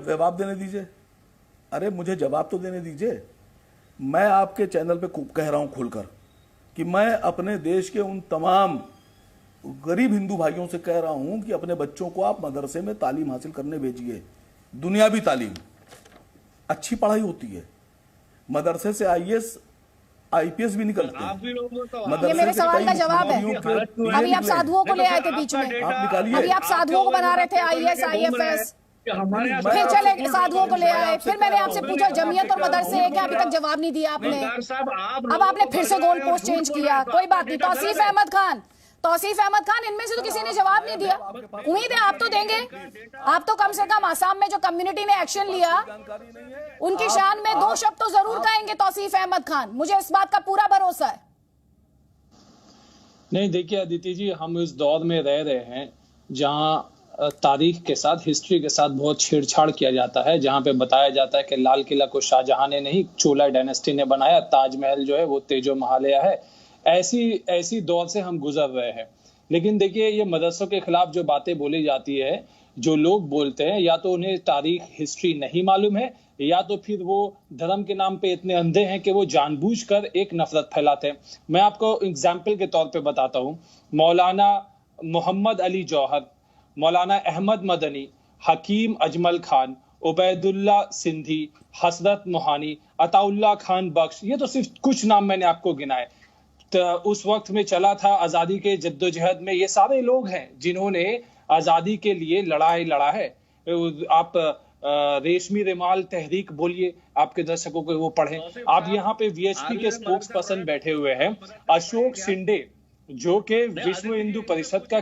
जवाब देने दीजिए। अरे मुझे जवाब तो देने दीजिए। मैं आपके चैनल पे कह रहा हूं खुलकर कि मैं अपने देश के उन तमाम गरीब हिंदू भाइयों से कह रहा हूं कि अपने बच्चों को आप मदरसे में तालीम हासिल करने भेजिए, दुनियावी तालीम, अच्छी पढ़ाई होती है। मदरसे से आईएएस आईपीएस भी निकलते हैं। ये मेरे सवाल का जवाब है। अभी आप साधुओं को ले आए थे बीच में, आप निकालिए। अभी आप साधुओं को बना रहे थे आईएएस आईएफएस, फिर चले साधुओं को ले आए, फिर मैंने आपसे पूछा जमीयत और मदरसे एक है, अभी तक जवाब नहीं दिया आपने। अब आपने फिर से गोल पोस्ट चेंज किया, कोई बात नहीं। तौसीफ अहमद खान, इनमें से तो किसी ने जवाब नहीं दिया। उम्मीद है आप तो देंगे, आप तो कम से कम आसाम में जो कम्युनिटी ने एक्शन लिया उनकी शान में 2 शब्द तो जरूर कहेंगे तौसीफ अहमद खान, मुझे इस बात का पूरा भरोसा है। नहीं, देखिए अदिति जी, हम इस दौर में रह रहे हैं जहां तारीख के साथ, हिस्ट्री के साथ बहुत छेड़छाड़ किया जाता है, जहां पे बताया जाता है कि लाल किला को शाहजहां ने नहीं, चोला डायनेस्टी ने बनाया, ताजमहल जो है वो तेजो महालया है। ऐसी दौर से हम गुजर रहे हैं। लेकिन देखिए, ये मदरसों के खिलाफ जो बातें बोली जाती है, जो लोग बोलते हैं, या तो उन्हें तारीख, हिस्ट्री नहीं मालूम है, या तो फिर वो धर्म के नाम पे इतने अंधे हैं कि वो जानबूझकर एक नफरत फैलाते हैं। मैं आपको एग्जाम्पल के तौर पे बताता हूँ। मौलाना मोहम्मद अली जौहर, मौलाना अहमद मदनी, हकीम अजमल खान, उबैदुल्ला सिंधी, हसरत मोहानी, अताउल्ला खान बख्श, ये तो सिर्फ कुछ नाम मैंने आपको गिनाए। तो उस वक्त में चला था आज़ादी के जद्दोजहद में, ये सारे लोग हैं जिन्होंने आज़ादी के लिए लड़ा है। आप रेशमी रुमाल तहरीक बोलिए, आपके दर्शकों को वो पढ़ें। आप यहाँ पे वीएचपी के स्पोक्स पर्सन बैठे हुए हैं, अशोक शिंदे, जो कि विश्व हिंदू परिषद का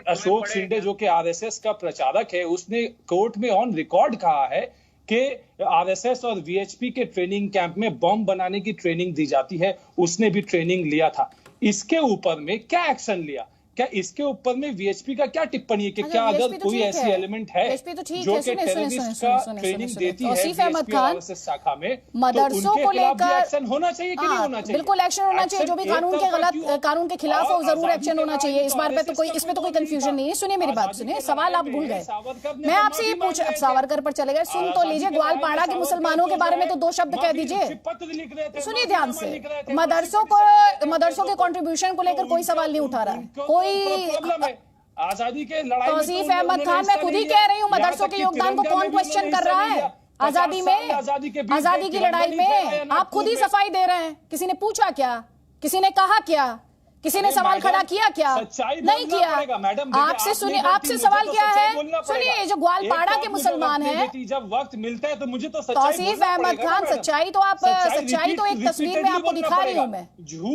अशोक शिंदे जो कि आरएसएस का प्रचारक है, उसने कोर्ट में ऑन रिकॉर्ड कहा है कि आरएसएस और वीएचपी के ट्रेनिंग कैंप में बम बनाने की ट्रेनिंग दी जाती है, उसने भी ट्रेनिंग लिया था। इसके ऊपर में क्या एक्शन लिया? क्या इसके ऊपर में वीएचपी का क्या टिप्पणी है कि क्या अगर कोई ऐसी एलिमेंट है जो कि टेररिस्ट का ट्रेनिंग देती है वीएचपी शाखा में, मदरसों को लेकर एक्शन होना चाहिए कि नहीं होना चाहिए? बिल्कुल एक्शन होना चाहिए। जो भी कानून के खिलाफ हो, जरूर एक्शन होना चाहिए। इस बार पे तो कोई, इसमें तो कोई कंफ्यूजन नहीं है। सुनिए मेरी बात, सुनिए, सवाल आप भूल गए। मैं आपसे ये पूछ, सावरकर पर चले गए, सुन तो लीजिए। ग्वालपाड़ा के मुसलमानों के बारे में तो 2 शब्द कह दीजिए। सुनिए ध्यान से, मदरसों के कंट्रीब्यूशन को लेकर कोई सवाल नहीं उठा रहा है कोई। आजादी के लड़ाई में तौसीफ अहमद खान, मैं खुद ही कह रही हूँ, मदरसों के योगदान को कौन क्वेश्चन कर रहा है? आजादी में, आजादी की लड़ाई में आप खुद ही सफाई दे रहे हैं। किसी ने पूछा क्या? किसी ने कहा क्या? किसी ने सवाल खड़ा किया क्या? नहीं किया। आपसे सुनिए, आपसे सवाल क्या है? सुनिए, जो ग्वालपाड़ा के मुसलमान हैं, जब वक्त मिलता है तो मुझे तो तौसीफ अहमद खान, सच्चाई तो एक तस्वीर में आपको दिखा रही हूँ मैं।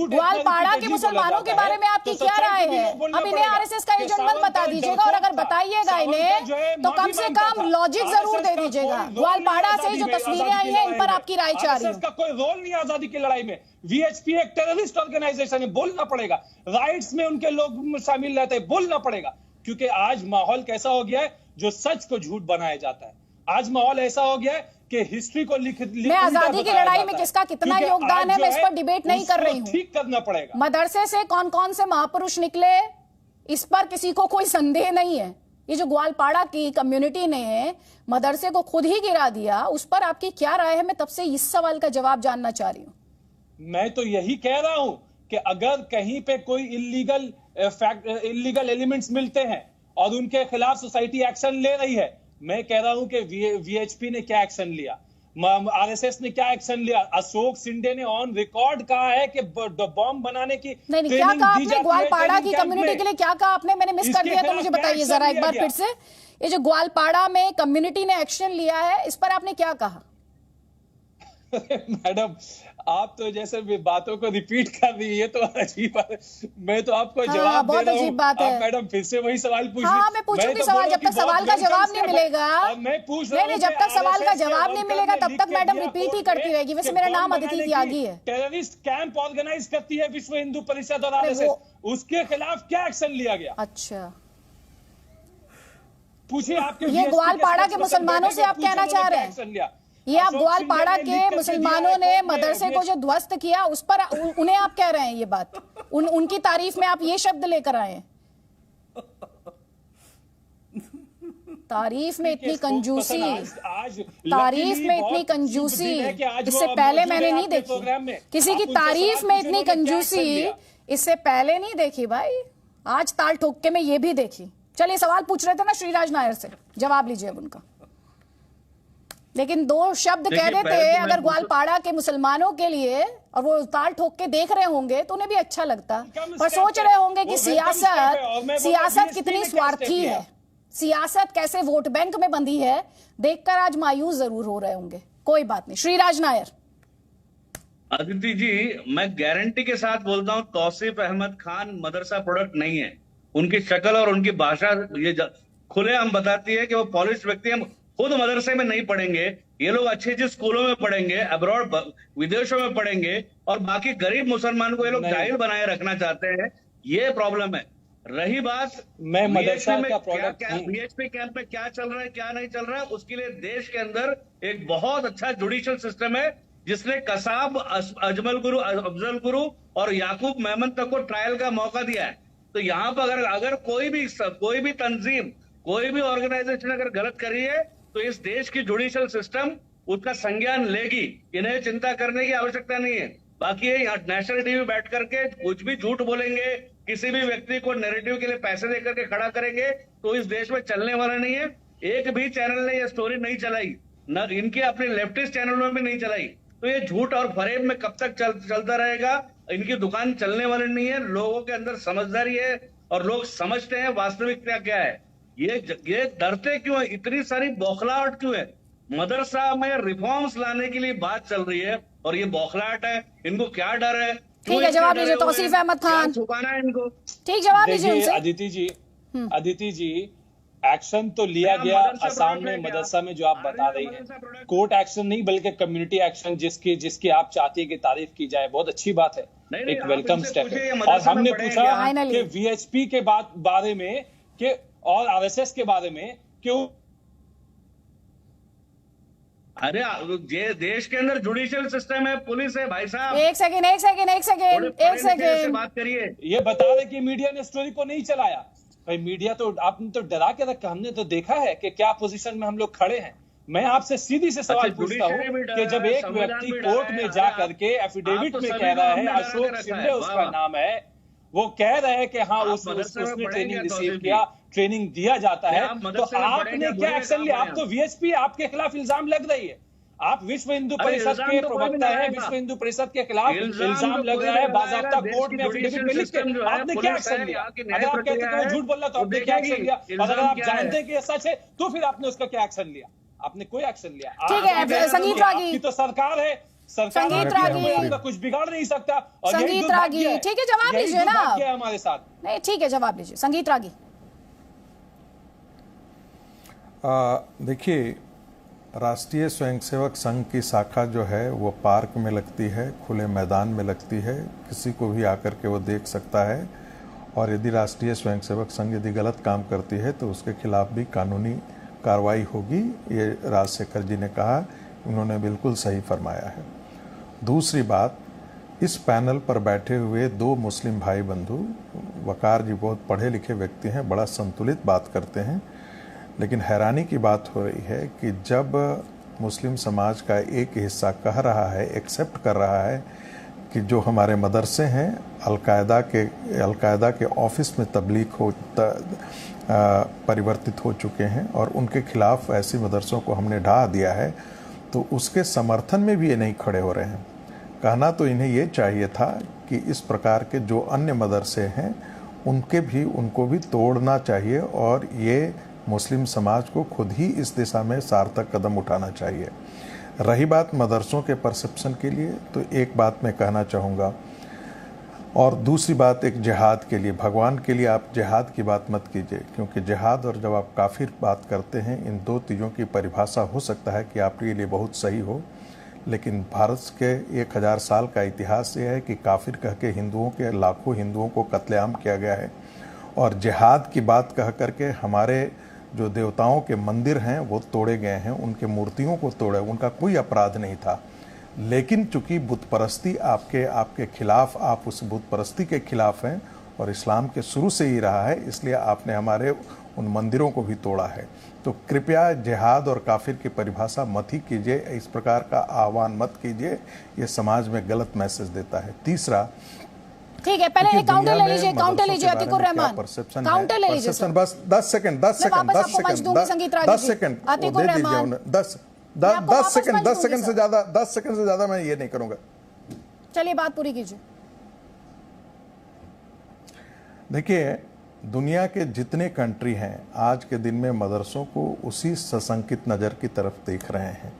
ग्वालपाड़ा के मुसलमानों के बारे में आपकी क्या राय है? अब इन्हें आरएसएस का एजेंट मत बता दीजिएगा, और अगर बताइएगा इन्हें तो कम से कम लॉजिक जरूर दे दीजिएगा। ग्वालपाड़ा से जो तस्वीरें आई हैं, इन पर आपकी राय चाह रही हूँ। कोई रोल नहीं आजादी की लड़ाई में। वीएचपी एक टेररिस्ट ऑर्गेनाइजेशन है, बोलना पड़ेगा। राइट्स में उनके लोग शामिल रहते हैं, बोलना पड़ेगा। क्योंकि आज माहौल कैसा हो गया है, जो सच को झूठ बनाया जाता है। आज माहौल ऐसा हो गया है कि हिस्ट्री को मैं आजादी की लड़ाई में किसका कितना योगदान है, मैं इस पर डिबेट नहीं कर रही हूँ। ठीक करना पड़ेगा। मदरसे से कौन कौन से महापुरुष निकले, इस पर किसी को कोई संदेह नहीं है। ये जो ग्वालपाड़ा की कम्युनिटी ने मदरसे को खुद ही गिरा दिया, उस पर आपकी क्या राय है? मैं तब से इस सवाल का जवाब जानना चाह रही हूँ। मैं तो यही कह रहा हूं कि अगर कहीं पे कोई इलीगल एलिमेंट्स मिलते हैं और उनके खिलाफ सोसाइटी एक्शन ले रही है, मैं कह रहा हूं कि वीएचपी ने क्या एक्शन लिया, आरएसएस ने क्या एक्शन लिया। अशोक सिंडे ने ऑन रिकॉर्ड कहा है कि बॉम्ब बनाने की नहीं, क्या कहा आपने ग्वालपाड़ा की कम्युनिटी के लिए, क्या कहा आपने? मैंने मिस कर दिया, तो मुझे बताइए जरा एक बार फिर से। ये जो ग्वालपाड़ा में कम्युनिटी ने एक्शन लिया है, इस पर आपने क्या कहा? मैडम, आप तो जैसे बातों को रिपीट कर रही है, तो अजीब बात है। मैं तो आपको जवाब बहुत दे रहा अजीब बात है। मैडम फिर से वही सवाल पूछ मैं पूछूंगी सवाल, जब तक सवाल का जवाब नहीं मिलेगा, मैं पूछ रहा हूं, जब तक सवाल का जवाब नहीं मिलेगा तब तक मैडम रिपीट ही करती रहेगी। वैसे मेरा नाम अदिति त्यागी है। टेररिस्ट कैंप ऑर्गेनाइज करती है विश्व हिंदू परिषद और आरएसएस, उसके खिलाफ क्या एक्शन लिया गया? अच्छा, पूछिए आपके ये ग्वालपाड़ा के मुसलमानों से आप कहना चाह रहे हैं? ये आप ग्वालपाड़ा के मुसलमानों ने मदरसे को जो ध्वस्त किया उस पर उन्हें आप कह रहे हैं ये बात? उनकी तारीफ में आप ये शब्द लेकर आए हैं? तारीफ में इतनी कंजूसी, तारीफ में इतनी कंजूसी इससे पहले मैंने नहीं देखी। किसी की तारीफ में इतनी कंजूसी इससे पहले नहीं देखी भाई, आज ताल ठोक के मैं ये भी देखी। चलिए, सवाल पूछ रहे थे ना श्रीराज नायर से, जवाब लीजिए अब उनका। लेकिन दो शब्द कह देते अगर ग्वालपाड़ा के मुसलमानों के लिए, और वो ताल ठोक के देख रहे होंगे तो उन्हें भी अच्छा लगता, पर सोच रहे होंगे कि सियासत कितनी स्वार्थी है, सियासत कैसे वोट बैंक में बंधी है, देखकर आज मायूस जरूर हो रहे होंगे। कोई बात नहीं। श्रीराज नायर। अदिति जी, मैं गारंटी के साथ बोलता हूं, तौसीफ अहमद खान मदरसा प्रोडक्ट नहीं है। उनकी शक्ल और उनकी भाषा ये खुलेआम बताती है कि वो पॉलिश व्यक्ति हैं। खुद मदरसे में नहीं पढ़ेंगे ये लोग, अच्छे अच्छे स्कूलों में पढ़ेंगे, अब्रॉड विदेशों में पढ़ेंगे, और बाकी गरीब मुसलमान को ये लोग जाहिल बनाए रखना चाहते हैं। ये प्रॉब्लम है। रही बात मैं मदरसा का प्रोडक्ट बीएचपी कैंप में क्या चल रहा है क्या नहीं चल रहा है, उसके लिए देश के अंदर एक बहुत अच्छा जुडिशियल सिस्टम है, जिसने कसाब, अफजल गुरु और याकूब मेमन तक को ट्रायल का मौका दिया है। तो यहाँ पर अगर कोई भी तंजीम, कोई भी ऑर्गेनाइजेशन अगर गलत करी है तो इस देश की जुडिशियल सिस्टम उसका संज्ञान लेगी। इन्हें चिंता करने की आवश्यकता नहीं है। बाकी यहाँ नेशनल टीवी बैठ करके कुछ भी झूठ बोलेंगे, किसी भी व्यक्ति को नैरेटिव के लिए पैसे देकर के खड़ा करेंगे, तो इस देश में चलने वाला नहीं है। एक भी चैनल ने यह स्टोरी नहीं चलाई, न इनके अपने लेफ्टिस्ट चैनलों में भी नहीं चलाई। तो ये झूठ और फरेब में कब तक चलता रहेगा? इनकी दुकान चलने वाली नहीं है। लोगों के अंदर समझदारी है और लोग समझते हैं वास्तविकता क्या है। ये डरते क्यों है? इतनी सारी बौखलाहट क्यों है? मदरसा में रिफॉर्म्स लाने के लिए बात चल रही है और ये बौखलाहट है। इनको क्या डर है? ठीक है, जवाब दीजिए तौसीफ अहमद खान। छुपाना है इनको? ठीक, जवाब दीजिए उनसे। अदिति जी, एक्शन तो लिया गया असम में मदरसा में, जो आप बता रही हैं। कोर्ट एक्शन नहीं बल्कि कम्युनिटी एक्शन, जिसकी आप चाहती है कि तारीफ की जाए, बहुत अच्छी बात है, एक वेलकम स्टेप है। और हमने पूछा कि वीएचपी के बारे में कि और आरएसएस के बारे में क्यों। अरे ये देश के अंदर जुडिशियल सिस्टम है, पुलिस है भाई साहब। एक सेकेंड बात करिए। ये बता रहे कि मीडिया ने स्टोरी को नहीं चलाया। भाई मीडिया तो आपने तो डरा के रखा, हमने तो देखा है कि क्या पोजीशन में हम लोग खड़े हैं। मैं आपसे सीधी से सवाल पूछता हूँ कि जब एक व्यक्ति कोर्ट में जा करके एफिडेविट में कह रहा है अशोक सिंडे उसका नाम है, वो कह रहे हैं कि हाँ उसने ट्रेनिंग रिसीव किया, ट्रेनिंग दिया जाता है, तो आपने क्या एक्शन लिया? आप तो वीएचपी, आपके खिलाफ इल्जाम लग रही है, आप विश्व हिंदू परिषद के प्रवक्ता है, विश्व हिंदू परिषद के खिलाफ इल्जाम लग रहा है, बाकायदा कोर्ट में एफिडेविट में लिख के। आपने क्या एक्शन लिया? अगर आप कहते हैं वो झूठ बोल रहा तो आपने क्या एक्शन लिया? और अगर आप जानते हैं कि ये सच है तो फिर आपने उसका क्या एक्शन लिया? आपने कोई एक्शन लिया? ठीक है, संगीत रागी तो सरकार है, संगीत रागी का कुछ बिगाड़ नहीं सकता। और संगीत रागी, ठीक है, जवाब लीजिए ना हमारे साथ। नहीं, ठीक है, जवाब लीजिए संगीत रागी। देखिए, राष्ट्रीय स्वयंसेवक संघ की शाखा जो है वो पार्क में लगती है, खुले मैदान में लगती है, किसी को भी आकर के वो देख सकता है। और यदि राष्ट्रीय स्वयंसेवक संघ यदि गलत काम करती है तो उसके खिलाफ भी कानूनी कार्रवाई होगी। ये राजशेखर जी ने कहा, उन्होंने बिल्कुल सही फरमाया है। दूसरी बात, इस पैनल पर बैठे हुए दो मुस्लिम भाई बंधु, वकार जी बहुत पढ़े लिखे व्यक्ति हैं, बड़ा संतुलित बात करते हैं, लेकिन हैरानी की बात हो रही है कि जब मुस्लिम समाज का एक हिस्सा कह रहा है, एक्सेप्ट कर रहा है कि जो हमारे मदरसे हैं अलकायदा के ऑफिस में तबलीग परिवर्तित हो चुके हैं और उनके खिलाफ ऐसे मदरसों को हमने ढा दिया है, तो उसके समर्थन में भी ये नहीं खड़े हो रहे हैं। कहना तो इन्हें ये चाहिए था कि इस प्रकार के जो अन्य मदरसे हैं उनको भी तोड़ना चाहिए और ये मुस्लिम समाज को खुद ही इस दिशा में सार्थक कदम उठाना चाहिए। रही बात मदरसों के परसेप्शन के लिए, तो एक बात मैं कहना चाहूँगा और दूसरी बात एक जिहाद के लिए, भगवान के लिए आप जिहाद की बात मत कीजिए, क्योंकि जिहाद और जब आप काफिर बात करते हैं, इन दो चीज़ों की परिभाषा हो सकता है कि आपके लिए बहुत सही हो, लेकिन भारत के 1000 साल का इतिहास ये है कि काफिर कह के लाखों हिंदुओं को कत्लेआम किया गया है और जिहाद की बात कह करके हमारे जो देवताओं के मंदिर हैं वो तोड़े गए हैं, उनके मूर्तियों को तोड़े, उनका कोई अपराध नहीं था। लेकिन चूंकि बुत परस्ती आपके खिलाफ, आप उस बुत परस्ती के खिलाफ हैं और इस्लाम के शुरू से ही रहा है, इसलिए आपने हमारे उन मंदिरों को भी तोड़ा है। तो कृपया जिहाद और काफिर की परिभाषा मत ही कीजिए, इस प्रकार का आह्वान मत कीजिए, ये समाज में गलत मैसेज देता है। तीसरा, ठीक है, पहले काउंटर ले लीजिए अतीकुर रहमान, काउंटर ले लीजिए बस 10 सेकंड 10 सेकंड से ज्यादा मैं ये नहीं करूंगा। चलिए बात पूरी कीजिए। देखिए, दुनिया के जितने कंट्री हैं आज के दिन में मदरसों को उसी सशंकित नज़र की तरफ देख रहे हैं।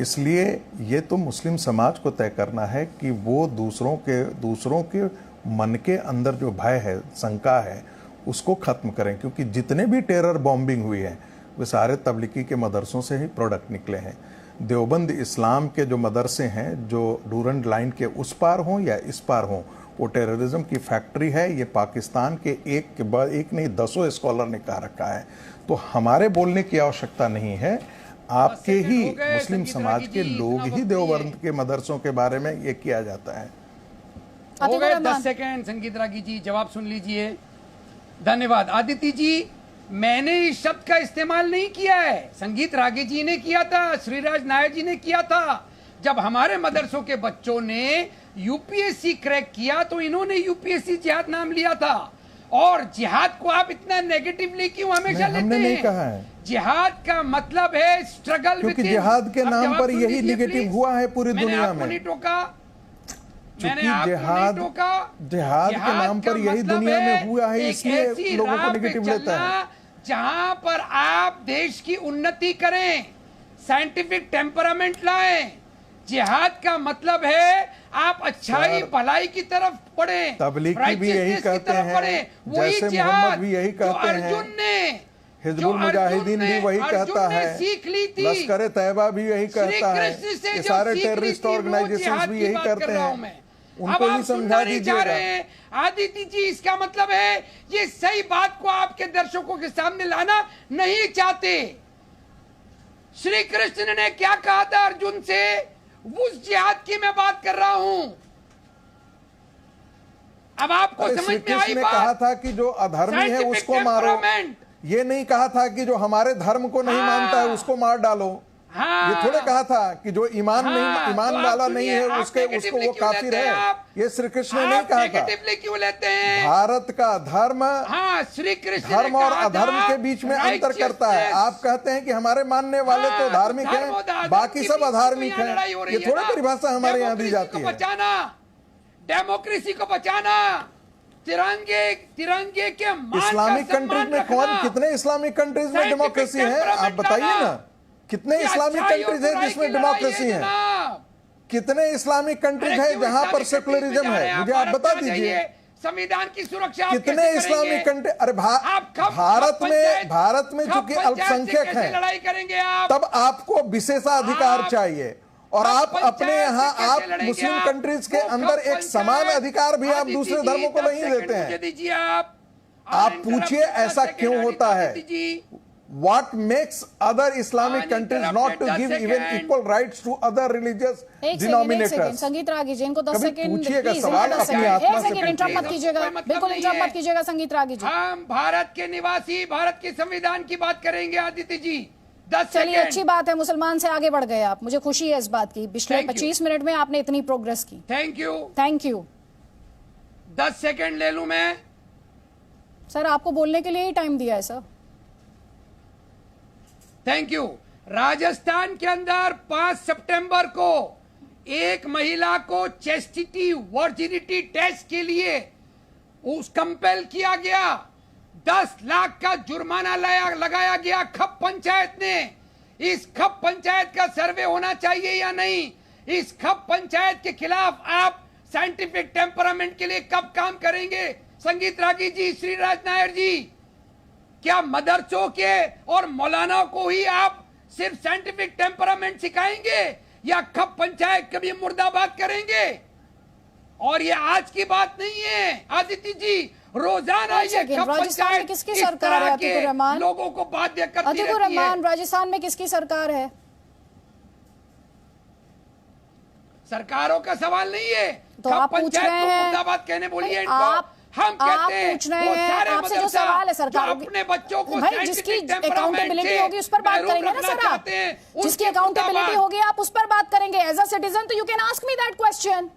इसलिए ये तो मुस्लिम समाज को तय करना है कि वो दूसरों के मन के अंदर जो भय है, शंका है, उसको ख़त्म करें, क्योंकि जितने भी टेरर बॉम्बिंग हुई है वे सारे तबलीगी के मदरसों से ही प्रोडक्ट निकले हैं। देवबंद इस्लाम के जो मदरसे हैं, जो डूरंड लाइन के उस पार हों या इस पार हों, वो टेररिज्म की फैक्ट्री है। ये पाकिस्तान के एक के बाद एक नहीं दसों स्कॉलर ने कहा रखा है। तो हमारे बोलने की आवश्यकता नहीं है, आपके ही मुस्लिम समाज के लोग ही देवबंद के मदरसों के बारे में ये किया जाता है। हो गए 10 सेकंड। संगीत रागी जी जवाब सुन लीजिए। धन्यवाद। आदित्य जी, मैंने इस शब्द का इस्तेमाल नहीं किया है, संगीत रागी जी ने किया था, श्रीराज नायर जी ने किया था। जब हमारे मदरसों के बच्चों ने यूपीएससी क्रैक किया तो इन्होंने यूपीएससी जिहाद नाम लिया था। और जिहाद को आप इतना नेगेटिवली क्यों हमेशा लेते हैं? नहीं कहा है। जिहाद का मतलब है स्ट्रगल, क्योंकि जिहाद के नाम पर यही नेगेटिव हुआ है पूरी दुनिया में। मैंने आपको जिहाद के नाम पर यही दुनिया में हुआ है, इसलिए लोगों को नेगेटिव लेता है। जहां पर आप देश की उन्नति करें, साइंटिफिक टेम्परामेंट लाएं। जिहाद का मतलब है आप अच्छाई भलाई की तरफ बढ़ें, तबलीगी भी यही कहते हैं, जैसे मोहम्मद भी यही कहते हैं, अर्जुन ने, हिजबुल मुजाहिदीन भी वही कहता है, सीख ली थी, लश्कर तैयबा भी यही कहता है, ये सारे टेररिस्ट ऑर्गेनाइजेशंस भी यही करते हैं। उनको ही समझा दीजिएगा। आदित्य जी, इसका मतलब है ये सही बात को आपके दर्शकों के सामने लाना नहीं चाहते। श्री कृष्ण ने क्या कहा था अर्जुन से, उस जिहाद की मैं बात कर रहा हूं। अब आपको समझ में आई बात? कहा था कि जो अधर्मी है उसको मारो, ये नहीं कहा था कि जो हमारे धर्म को नहीं मानता है उसको मार डालो। ये थोड़े कहा था कि जो ईमान वाला नहीं है उसको वो काफिर है। ये श्री कृष्ण ने नहीं कहा था। क्यों लेते हैं? भारत का धर्म श्री कृष्ण धर्म और अधर्म के बीच में अंतर करता है। आप कहते हैं कि हमारे मानने वाले तो धार्मिक हैं, बाकी सब अधार्मिक हैं। ये थोड़े परिभाषा हमारे यहाँ दी जाती है। बचाना, डेमोक्रेसी को बचाना, तिरंगे के इस्लामिक कंट्रीज में कितने इस्लामिक कंट्रीज में डेमोक्रेसी है? आप बताइए ना, कितने इस्लामिक कंट्रीज है जिसमें डेमोक्रेसी है? कितने इस्लामिक कंट्रीज है जहां पर सेकुलरिज्म है? मुझे आप बता दीजिए। संविधान की सुरक्षा कितने इस्लामिक कंट्री? अरे भारत में चूंकि अल्पसंख्यक है, लड़ाई करेंगे आप, तब आपको विशेषाधिकार चाहिए। और आप अपने यहाँ आप मुस्लिम कंट्रीज के अंदर एक समान अधिकार भी आप दूसरे धर्मों को नहीं देते हैं। आप पूछिए ऐसा क्यों होता है? What makes other Islamic countries not to give even equal rights to other religious denominators? संगीत रागी जी, इनको 10 सेकंड पूछिएगा सवाल अपनी आत्मा से। इंटरप्ट मत कीजिएगा, बिल्कुल इंटरप्ट मत कीजिएगा संगीत रागी जी। हम भारत के निवासी, भारत के संविधान की बात करेंगे आदित्य जी। 10 चलिए, सेकंड। अच्छी बात है, मुसलमान से आगे बढ़ गए आप, मुझे खुशी है इस बात की। पिछले Thank you. 25 मिनट में आपने इतनी प्रोग्रेस की। Thank you. Thank you. 10 second ले लूं मैं? सर, आपको बोलने के लिए ही टाइम दिया है सर। Thank you. राजस्थान के अंदर 5 सितंबर को एक महिला को चेस्टिटी वर्जिनिटी टेस्ट के लिए कंपेल किया गया। 10 लाख का जुर्माना लगाया गया खप पंचायत ने। इस खप पंचायत का सर्वे होना चाहिए या नहीं? इस खप पंचायत के खिलाफ आप साइंटिफिक टेम्परामेंट के लिए कब काम करेंगे? संगीत रागी जी, श्रीराज नायर जी, क्या मदरसों के और मौलाना को ही आप सिर्फ साइंटिफिक टेम्परामेंट सिखाएंगे या खप पंचायत कभी मुर्दाबाद करेंगे? और ये आज की बात नहीं है आदित्य जी, रोजाना ये खप राजस्थान में किसकी सरकार है? अतीकुर रहमान, लोगों को बाध्य करती रहती है। अतीकुर रहमान, राजस्थान में किसकी सरकार है? सरकारों का सवाल नहीं है, तो आप पूछ रहे हैं, मुर्दाबाद कहने बोलिए इनको। आप हम कहते हैं पूछ रहे हैं, आपसे जो सवाल है सरकार अपने बच्चों को भाई, जिसकी अकाउंटेबिलिटी होगी उस पर बात करेंगे ना सर। आप जिसकी अकाउंटेबिलिटी होगी आप उस पर बात करेंगे। एज अ सिटीजन तो you can ask me that question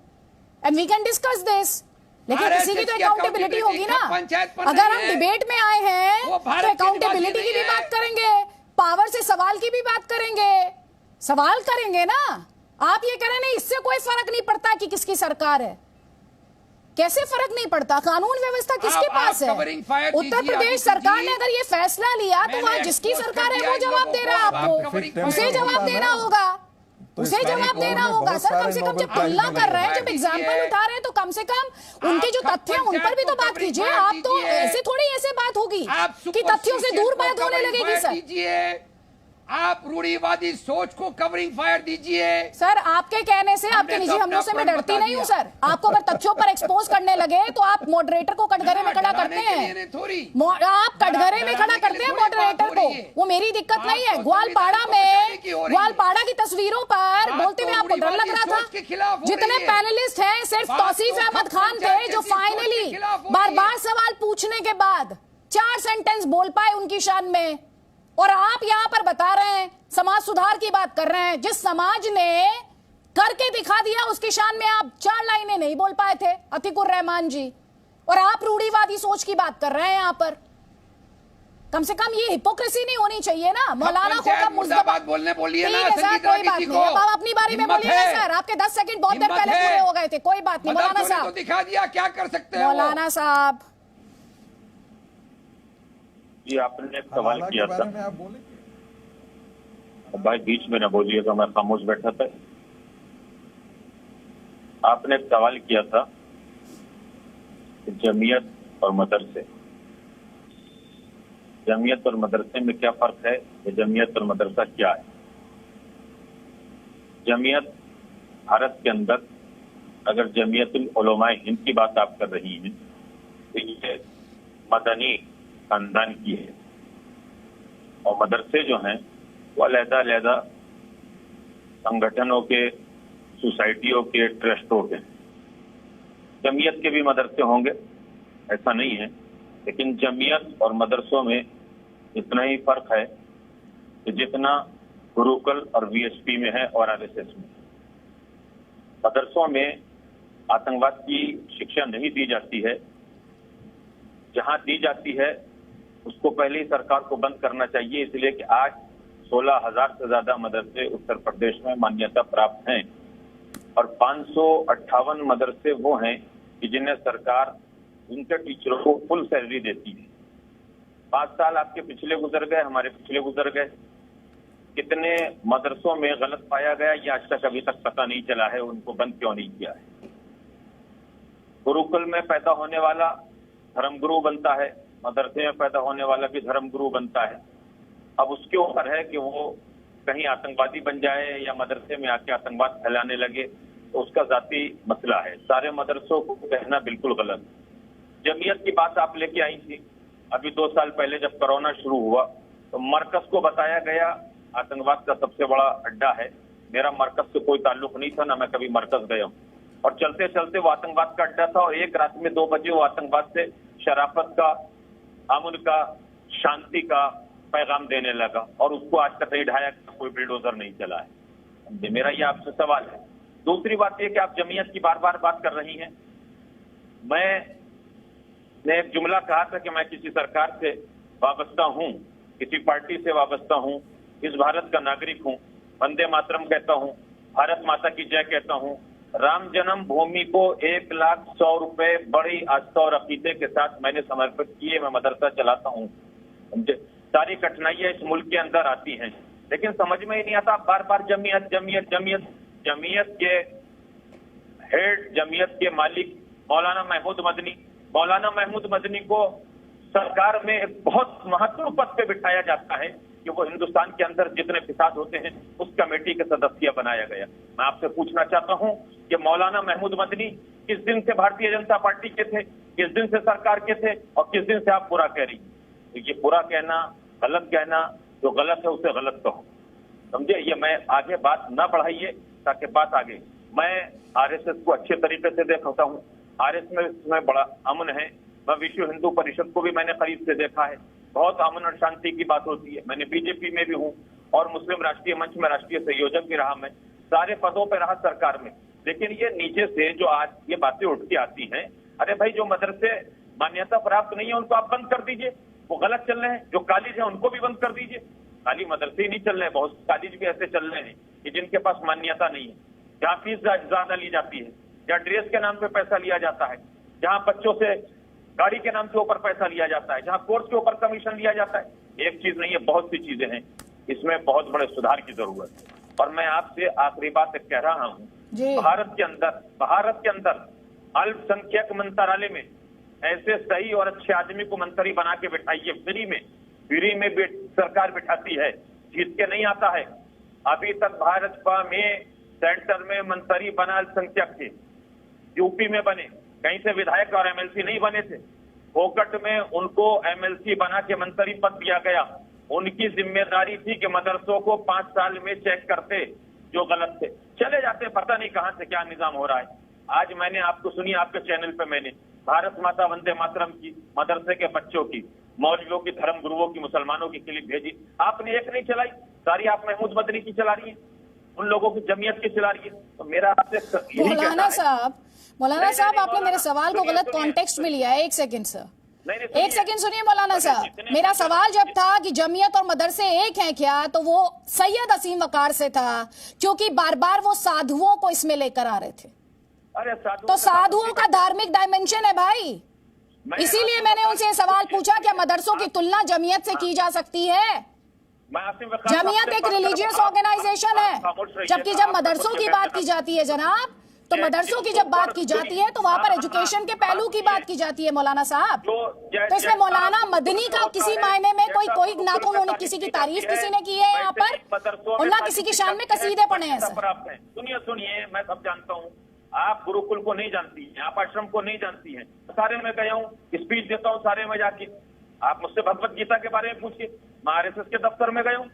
and we can discuss this, लेकिन किसी की तो अकाउंटेबिलिटी होगी ना। अगर हम डिबेट में आए हैं तो अकाउंटेबिलिटी की भी बात करेंगे, पावर से सवाल की भी बात करेंगे, सवाल करेंगे ना। आप ये कह रहे नहीं, इससे कोई फर्क नहीं पड़ता कि किसकी सरकार है। कैसे फर्क नहीं पड़ता? कानून व्यवस्था किसके पास है? उत्तर प्रदेश सरकार ने अगर ये फैसला लिया तो वहां जिसकी सरकार है वो जवाब दे रहा है आपको, उसे जवाब देना होगा, उसे जवाब देना होगा। सर, कम से कम जब तुलना कर रहे हैं, जब एग्जाम्पल उठा रहे हैं, तो कम से कम उनके जो तथ्य हैं उन पर भी तो बात कीजिए। आप तो ऐसे थोड़ी ऐसे बात होगी कि तथ्यों से दूर बात होने लगेगी। सर, आप रूढ़िवादी सोच को कवरिंग फायर दीजिए। सर, आपके कहने से आपके निजी हमलों से मैं डरती नहीं हूँ सर। आपको अगर तथ्यों पर एक्सपोज करने लगे तो आप मॉडरेटर को कटघरे में खड़ा करते हैं। आप कटघरे में खड़ा करते हैं मॉडरेटर को, वो मेरी दिक्कत नहीं है। ग्वालपाड़ा की तस्वीरों पर बोलते हुए आपको डर लग रहा था। जितने पैनलिस्ट हैं सिर्फ तौसीफ अहमद खान थे जो फाइनली बार बार सवाल पूछने के बाद 4 सेंटेंस बोल पाए उनकी शान में। और आप यहां पर बता रहे हैं, समाज सुधार की बात कर रहे हैं। जिस समाज ने करके दिखा दिया उसकी शान में आप 4 लाइनें नहीं बोल पाए थे अतीकुर रहमान जी, और आप रूढ़िवादी सोच की बात कर रहे हैं यहां पर। कम से कम ये हिपोक्रेसी नहीं होनी चाहिए ना। मौलाना को कब मुर्दाबाद बोलने बोलिए ना। कोई बात नहीं, अब आप अपनी बारी में बोलिए ना सर। आपके 10 सेकंड बहुत देर पहले पूरे हो गए थे। कोई बात नहीं मौलाना साहब, दिखा दिया, क्या कर सकते हैं मौलाना साहब। जी, आपने एक सवाल किया था, भाई बीच में ना बोलिएगा, मैं खामोश बैठा था। आपने एक सवाल किया था जमीयत और मदरसे, जमीयत और मदरसे में क्या फर्क है, जमीयत और मदरसा क्या है। जमीयत भारत के अंदर, अगर जमीयतुल उलमाए हिंद की बात आप कर रही हैं तो ये मदनी खानदान की है, और मदरसे जो हैं वो अलग-अलग संगठनों के, सोसाइटियों के, ट्रस्टों के। जमीयत के भी मदरसे होंगे, ऐसा नहीं है, लेकिन जमीयत और मदरसों में इतना ही फर्क है कि जितना गुरुकुल और वीएसपी में है और आरएसएस में। मदरसों में आतंकवाद की शिक्षा नहीं दी जाती है, जहां दी जाती है उसको पहले ही सरकार को बंद करना चाहिए, इसलिए कि आज 16,000 से ज्यादा मदरसे उत्तर प्रदेश में मान्यता प्राप्त हैं, और 558 मदरसे वो हैं कि जिन्हें सरकार उनके टीचरों को फुल सैलरी देती है। 5 साल आपके पिछले गुजर गए, हमारे पिछले गुजर गए। कितने मदरसों में गलत पाया गया ये आज तक अभी तक पता नहीं चला है, उनको बंद क्यों नहीं किया है। गुरुकुल में पैदा होने वाला धर्मगुरु बनता है, मदरसे में पैदा होने वाला भी धर्मगुरु बनता है। अब उसके ऊपर है कि वो कहीं आतंकवादी बन जाए या मदरसे में आके आतंकवाद फैलाने लगे, तो उसका जाती मसला है। सारे मदरसों को कहना बिल्कुल गलत। जमीयत की बात आप लेके आई थी, अभी 2 साल पहले जब कोरोना शुरू हुआ तो मरकज को बताया गया आतंकवाद का सबसे बड़ा अड्डा है। मेरा मरकज से कोई ताल्लुक नहीं था, ना मैं कभी मरकज गया हूँ, और चलते चलते वो आतंकवाद का अड्डा था, और एक रात में 2 बजे वो आतंकवाद से शराफत का, अमन का, शांति का, पैगाम देने लगा और उसको आज तक नहीं ढाया, कोई बुलडोजर नहीं चला है। मेरा ये आपसे सवाल है। दूसरी बात यह कि आप जमीयत की बार बार बात कर रही हैं। मैंने एक जुमला कहा था कि मैं किसी सरकार से वाबस्ता हूं, किसी पार्टी से वाबस्ता हूं, इस भारत का नागरिक हूं, वंदे मातरम कहता हूं, भारत माता की जय कहता हूं, राम जन्म भूमि को 1,100,000 रुपए बड़ी आस्था और अकीदे के साथ मैंने समर्पित किए, मैं मदरसा चलाता हूं। सारी कठिनाइयां इस मुल्क के अंदर आती हैं, लेकिन समझ में ही नहीं आता, बार बार जमीयत जमीयत जमीयत। जमीयत के हेड, जमीयत के मालिक मौलाना महमूद मदनी को सरकार में एक बहुत महत्वपूर्ण पद पे बिठाया जाता है कि वो हिंदुस्तान के अंदर जितने फिसाद होते हैं उस कमेटी के सदस्य बनाया गया। मैं आपसे पूछना चाहता हूं कि मौलाना महमूद मदनी किस दिन से भारतीय जनता पार्टी के थे, किस दिन से सरकार के थे और किस दिन से आप बुरा कह रही? तो ये बुरा कहना, गलत कहना, जो गलत है उसे गलत कहो, समझे? ये मैं आगे बात ना बढ़ाइए ताकि बात आगे। मैं आरएसएस को अच्छे तरीके से देखता हूँ, आरएसएस में बड़ा अमन है। मैं विश्व हिंदू परिषद को भी मैंने करीब से देखा है, बहुत अमन और शांति की बात होती है। मैंने बीजेपी में भी हूँ और मुस्लिम राष्ट्रीय मंच में राष्ट्रीय संयोजक भी रहा, मैं सारे पदों पर रहा सरकार में। लेकिन ये नीचे से जो आज ये बातें उठ के आती हैं, अरे भाई जो मदरसे मान्यता प्राप्त नहीं है उनको आप बंद कर दीजिए, वो गलत चल रहे हैं। जो कॉलेज है उनको भी बंद कर दीजिए। खाली मदरसे ही नहीं चल रहे हैं, बहुत कॉलेज भी ऐसे चल रहे हैं कि जिनके पास मान्यता नहीं है, जहाँ फीस ज्यादा ली जाती है, जहाँ ड्रेस के नाम पे पैसा लिया जाता है, जहाँ बच्चों से गाड़ी के नाम के ऊपर पैसा लिया जाता है, जहाँ कोर्स के ऊपर कमीशन लिया जाता है। एक चीज नहीं है, बहुत सी चीजें हैं, इसमें बहुत बड़े सुधार की जरूरत है। और मैं आपसे आखिरी बात कह रहा हूँ, भारत के अंदर अल्पसंख्यक मंत्रालय में ऐसे सही और अच्छे आदमी को मंत्री बना के बिठाइए, फ्री में सरकार बिठाती है, जीत के नहीं आता है। अभी तक भाजपा में सेंटर में मंत्री बना अल्पसंख्यक थे, यूपी में बने, कहीं से विधायक और एमएलसी नहीं बने थे, फोकट में उनको एमएलसी बना के मंत्री पद दिया गया। उनकी जिम्मेदारी थी कि मदरसों को 5 साल में चेक करते, जो गलत थे चले जाते, पता नहीं कहां से क्या निजाम हो रहा है। आज मैंने आपको सुनी, आपके चैनल पे मैंने भारत माता वंदे मातरम की, मदरसे के बच्चों की, मौलवियों की, धर्म गुरुओं की, मुसलमानों की क्लिप भेजी, आपने एक नहीं चलाई, सारी आप महमूद मदनी की चला रही है, उन लोगों की जमीयत की चला रही है। तो मेरा आपसे मौलाना साहब आपने मेरे सवाल को गलत कॉन्टेक्स्ट में लिया है। एक सेकंड सर, एक सेकंड सुनिए मौलाना साहब। मेरा सवाल जब था कि जमीयत और मदरसे एक हैं क्या, तो वो सैयद असीम वकार से था, क्योंकि बार बार वो साधुओं को इसमें लेकर आ रहे थे। तो साधुओं का धार्मिक डायमेंशन है भाई, इसीलिए मैंने उनसे सवाल पूछा क्या मदरसों की तुलना जमीयत से की जा सकती है? जमीयत एक रिलीजियस ऑर्गेनाइजेशन है, जबकि जब मदरसों की बात की जाती है जनाब, तो मदरसों की जब बात की जाती है तो वहां पर एजुकेशन के पहलू की बात की जाती है मौलाना साहब। तो इसमें मौलाना मदनी का किसी मायने में कोई ना तो उन्होंने किसी की तारीफ किसी ने की है यहाँ पर, और ना किसी की शान में कसीदे पढ़े हैं सर। सुनिए, मैं सब जानता हूँ, आप गुरुकुल को नहीं जानती हैं, आप आश्रम को नहीं जानती हैं, सारे में गया हूँ, स्पीच देता हूँ सारे में जाके। आप मुझसे भगवत गीता के बारे में पूछिए, मैं आरएसएस के दफ्तर में गया हूँ,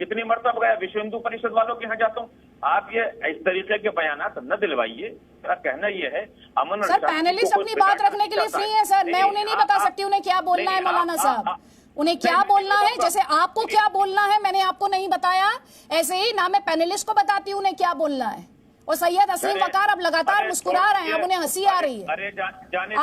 कितनी मरतब गया, विश्व हिंदू परिषद वालों के यहाँ जाता हूँ। आप ये इस तरीके के बयानात न दिलवाइए। मेरा कहना ये है, अमन सर पैनलिस्ट अपनी बात रखने के लिए फ्री है सर, मैं उन्हें नहीं बता सकती उन्हें क्या बोलना है मौलाना साहब, उन्हें क्या बोलना है, जैसे आपको क्या बोलना है मैंने आपको नहीं बताया, ऐसे ही ना मैं पैनलिस्ट को बताती हूँ उन्हें क्या बोलना है। और सैयद असीम वकार अब लगातार मुस्कुरा रहे हैं, अब उन्हें हंसी आ रही है,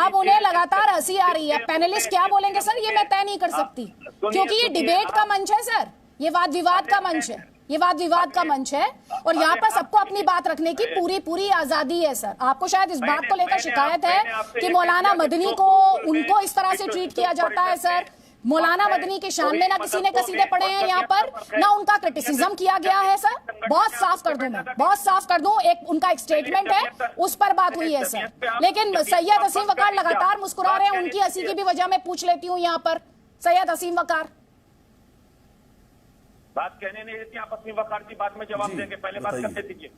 अब उन्हें लगातार हंसी आ रही है। पैनलिस्ट क्या बोलेंगे सर ये मैं तय नहीं कर सकती, क्योंकि ये डिबेट का मंच है सर, ये वाद विवाद का मंच है, ये वाद विवाद का मंच है, और यहाँ पर सबको अपनी बात रखने की पूरी आजादी है सर। आपको शायद इस बात को लेकर शिकायत है कि मौलाना मदनी को उनको इस तरह से ट्रीट किया जाता है सर। मौलाना मदनी के शान में ना किसी ने कसीदे पढ़े हैं यहाँ पर, ना उनका क्रिटिसिज्म किया गया है सर। बहुत साफ कर दूं, मैं बहुत साफ कर दूं, एक उनका एक स्टेटमेंट है उस पर बात हुई है सर। लेकिन सैयद असीम वकार लगातार मुस्कुरा रहे हैं, उनकी हंसी की भी वजह मैं पूछ लेती हूँ यहाँ पर। सैयद असीम वकार बात कहने नहीं देती, आप असीम वकार की बात में जवाब देंगे, पहले बात करते दीजिए।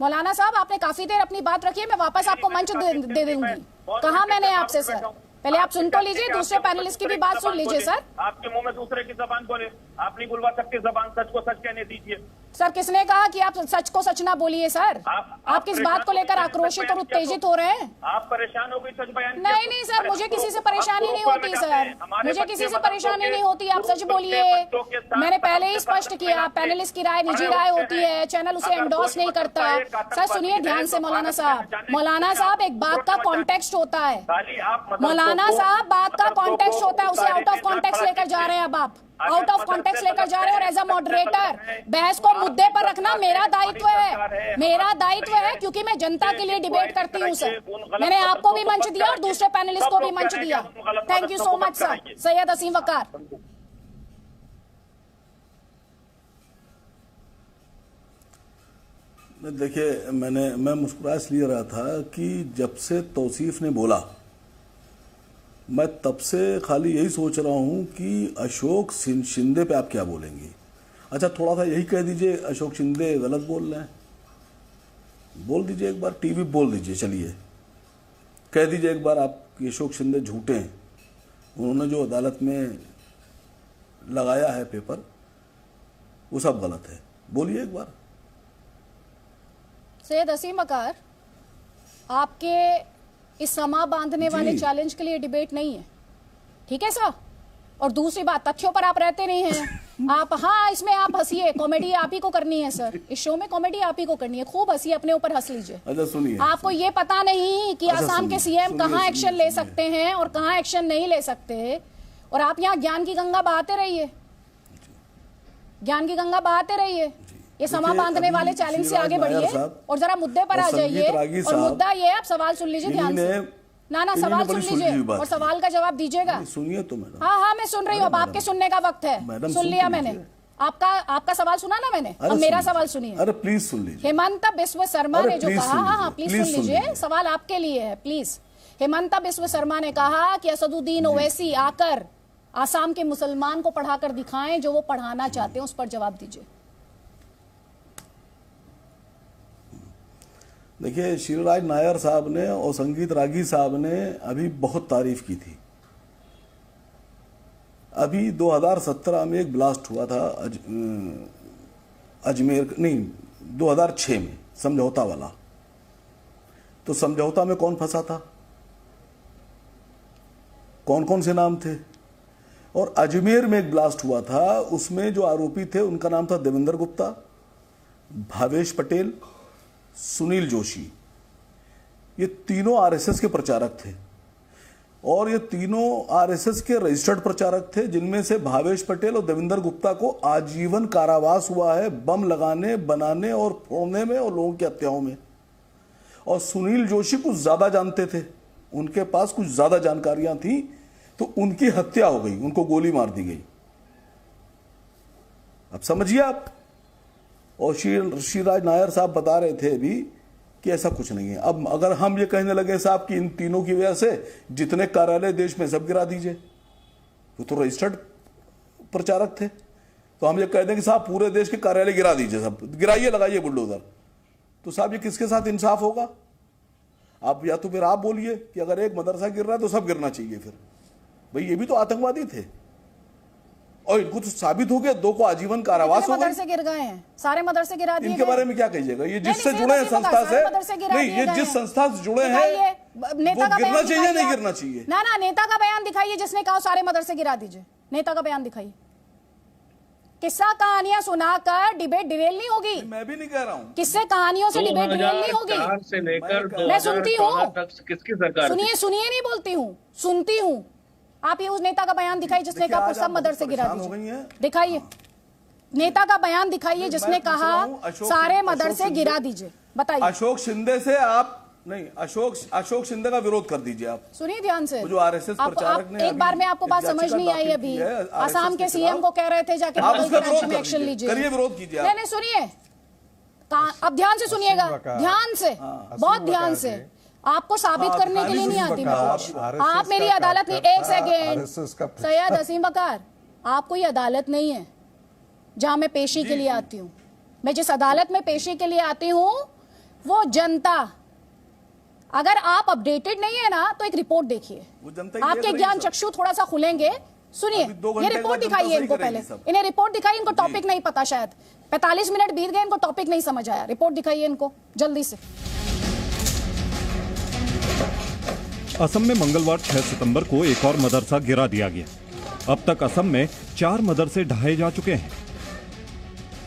मौलाना साहब आपने काफी देर अपनी बात रखी है, मैं वापस आपको मंच दे दूंगी। कहा मैंने आपसे सर, पहले आप सुन तो लीजिए, दूसरे पैनलिस्ट की भी बात सुन लीजिए सर। आपके मुंह में दूसरे की जबान बोले, आप नहीं बुलवा सकते जबान, सच को सच कहने दीजिए। सर किसने कहा कि आप सच को सच ना बोलिए सर? आप किस बात को लेकर आक्रोशित और उत्तेजित हो रहे हैं? आप परेशान हो गई सच बयान? नहीं सर, मुझे किसी से परेशानी नहीं होती सर, मुझे किसी से परेशानी नहीं होती। आप सच बोलिए। मैंने पहले ही स्पष्ट किया, पैनलिस्ट की राय निजी राय होती है, चैनल उसे एंडोर्स नहीं करता। सर सुनिए ध्यान से मौलाना साहब, एक बात का कॉन्टेक्स्ट होता है। मौलाना साहब, बात का कॉन्टेक्स्ट होता है, उसे आउट ऑफ कॉन्टेक्स्ट लेकर जा रहे हैं। अब आप आउट ऑफ कॉन्टेक्स्ट लेकर जा रहे हैं। और एज अ मॉडरेटर बहस को मुद्दे पर रखना मेरा दायित्व है, क्योंकि मैं जनता के लिए डिबेट करती हूँ सर। मैंने आपको भी मंच दिया और दूसरे पैनलिस्ट को भी मंच दिया। Thank you so much sir. Syed Asim Waqar. देखिए, मैं मुस्कुरा इसलिए रहा था कि जब से तौसीफ ने बोला, मैं तब से खाली यही सोच रहा हूं कि अशोक शिंदे पे आप क्या बोलेंगी। अच्छा, थोड़ा सा यही कह दीजिए अशोक शिंदे गलत बोल रहे हैं, बोल दीजिए एक बार, टीवी बोल दीजिए, चलिए कह दीजिए एक बार आप कि अशोक शिंदे झूठे हैं, उन्होंने जो अदालत में लगाया है पेपर वो सब गलत है, बोलिए एक बार। सैयद असीम वकार, आपके इस समा बांधने वाले चैलेंज के लिए डिबेट नहीं है, ठीक है सर? और दूसरी बात, तथ्यों पर आप रहते नहीं हैं आप। हाँ, इसमें आप हंसिए, कॉमेडी आप ही को करनी है सर, इस शो में कॉमेडी आप ही को करनी है, खूब हंसिए, अपने ऊपर हंस लीजिए। अच्छा सुनिए, आपको ये पता नहीं कि आसाम के सीएम कहाँ एक्शन ले सकते हैं और कहाँ एक्शन नहीं ले सकते, और आप यहाँ ज्ञान की गंगा बहाते रहिए, ज्ञान की गंगा बहाते रहिए। ये समा बांधने वाले चैलेंज से आगे बढ़िए और जरा मुद्दे पर आ जाइए। और मुद्दा ये, आप सवाल सुन लीजिए ध्यान से। ना सवाल सुन लीजिए और सवाल का जवाब दीजिएगा। सुनिए तो मैडम। हाँ, मैं सुन रही हूँ, अब आपके सुनने का वक्त है। सुन लिया मैंने आपका सवाल सुना ना मैंने, अब मेरा सवाल सुनिए। अरे प्लीज सुन लीजिए। हेमंत बिस्व शर्मा ने जो कहा, हाँ प्लीज सुन लीजिए, सवाल आपके लिए है प्लीज। हेमंत बिस्व शर्मा ने कहा कि असदुद्दीन ओवैसी आकर आसाम के मुसलमान को पढ़ाकर दिखाएं जो वो पढ़ाना चाहते हैं, उस पर जवाब दीजिए। देखिए, शिवराज नायर साहब ने और संगीत रागी साहब ने अभी बहुत तारीफ की थी। अभी 2017 में एक ब्लास्ट हुआ था अजमेर, नहीं 2006 में, समझौता वाला। तो समझौता में कौन फंसा था, कौन कौन से नाम थे? और अजमेर में एक ब्लास्ट हुआ था, उसमें जो आरोपी थे उनका नाम था देवेंद्र गुप्ता, भावेश पटेल, सुनील जोशी। ये तीनों आरएसएस के प्रचारक थे और ये तीनों आरएसएस के रजिस्टर्ड प्रचारक थे, जिनमें से भावेश पटेल और देवेंद्र गुप्ता को आजीवन कारावास हुआ है बम लगाने, बनाने और फोड़ने में और लोगों की हत्याओं में। और सुनील जोशी कुछ ज्यादा जानते थे, उनके पास कुछ ज्यादा जानकारियां थी, तो उनकी हत्या हो गई, उनको गोली मार दी गई। अब समझिए आप। और शिवराज नायर साहब बता रहे थे अभी कि ऐसा कुछ नहीं है। अब अगर हम ये कहने लगे साहब कि इन तीनों की वजह से जितने कार्यालय देश में सब गिरा दीजिए, वो तो रजिस्टर्ड प्रचारक थे, तो हम ये कह दें कि साहब पूरे देश के कार्यालय गिरा दीजिए, सब गिराइए, लगाइए बुलडोजर, तो साहब ये किसके साथ इंसाफ होगा? आप या तो फिर आप बोलिए कि अगर एक मदरसा गिर रहा है तो सब गिरना चाहिए, फिर भाई ये भी तो आतंकवादी थे और इनको तो साबित हो गया, दो को आजीवन कारावास हो गया। मदरसे गिर गए हैं, सारे मदरसे गिरा दिए। इनके बारे में क्या कहिएगा? ये जिससे जुड़े हैं संस्था से, नहीं ये जिस संस्था से जुड़े हैं, नेता का गिरना चाहिए नहीं गिरना चाहिए? ना नेता का बयान दिखाइए जिसने कहा सारे मदरसे गिरा दीजिए, नेता का बयान दिखाइए। किस्सा कहानियां सुनाकर डिबेट डिरेल नहीं होगी। मैं भी नहीं कह रहा हूँ, किससे कहानियों से डिबेट डिरेल नहीं होगी। से लेकर मैं सुनती हूँ, किसकी सरकार? सुनिए नहीं बोलती हूँ, सुनती हूँ। आप ये उस नेता का बयान दिखाइए जिसने कहा सब मदरसे गिरा दीजिए, दिखाइए नेता का बयान दिखाइए जिसने कहा सारे मदरसे गिरा दीजिए, बताइए। अशोक शिंदे से आप नहीं, अशोक शिंदे का विरोध कर दीजिए आप। सुनिए ध्यान से, जो आरएसएस प्रचारक ने, एक बार में आपको बात समझ नहीं आई अभी। आसाम के सीएम को कह रहे थे जाके राज्य में एक्शन लीजिए, करिए, विरोध कीजिए। नहीं सुनिए, अब ध्यान से सुनिएगा, ध्यान से, बहुत ध्यान से। आपको साबित करने के लिए नहीं आती मैं, आप मेरी अदालत नहीं। एक सेकेंड सैयद असीम वकार, आप कोई अदालत नहीं है जहां मैं पेशी के लिए आती हूँ। मैं जिस अदालत में पेशी के लिए आती हूँ वो जनता। अगर आप अपडेटेड नहीं है ना तो एक रिपोर्ट देखिए, आपके ज्ञान चक्षु थोड़ा सा खुलेंगे सुनिए, अभी 2 ये घंटे रिपोर्ट बाद जनता दिखाइए सही इनको, करेगी पहले सब। इन्हें रिपोर्ट दिखाई, इनको टॉपिक नहीं पता, शायद 45 मिनट बीत गए, इनको टॉपिक नहीं समझ आया। रिपोर्ट दिखाइए इनको जल्दी से। असम में मंगलवार 6 सितंबर को एक और मदरसा गिरा दिया गया। अब तक असम में 4 मदरसे ढहाए जा चुके हैं।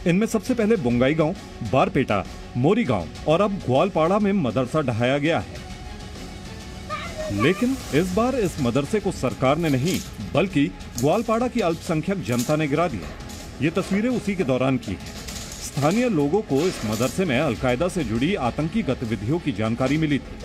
इनमें सबसे पहले बोंगाई गांव, बारपेटा, मोरी गांव और अब ग्वालपाड़ा में मदरसा ढहाया गया है। लेकिन इस बार इस मदरसे को सरकार ने नहीं बल्कि ग्वालपाड़ा की अल्पसंख्यक जनता ने गिरा दिया। ये तस्वीरें उसी के दौरान की हैं। स्थानीय लोगों को इस मदरसे में अलकायदा से जुड़ी आतंकी गतिविधियों की जानकारी मिली थी,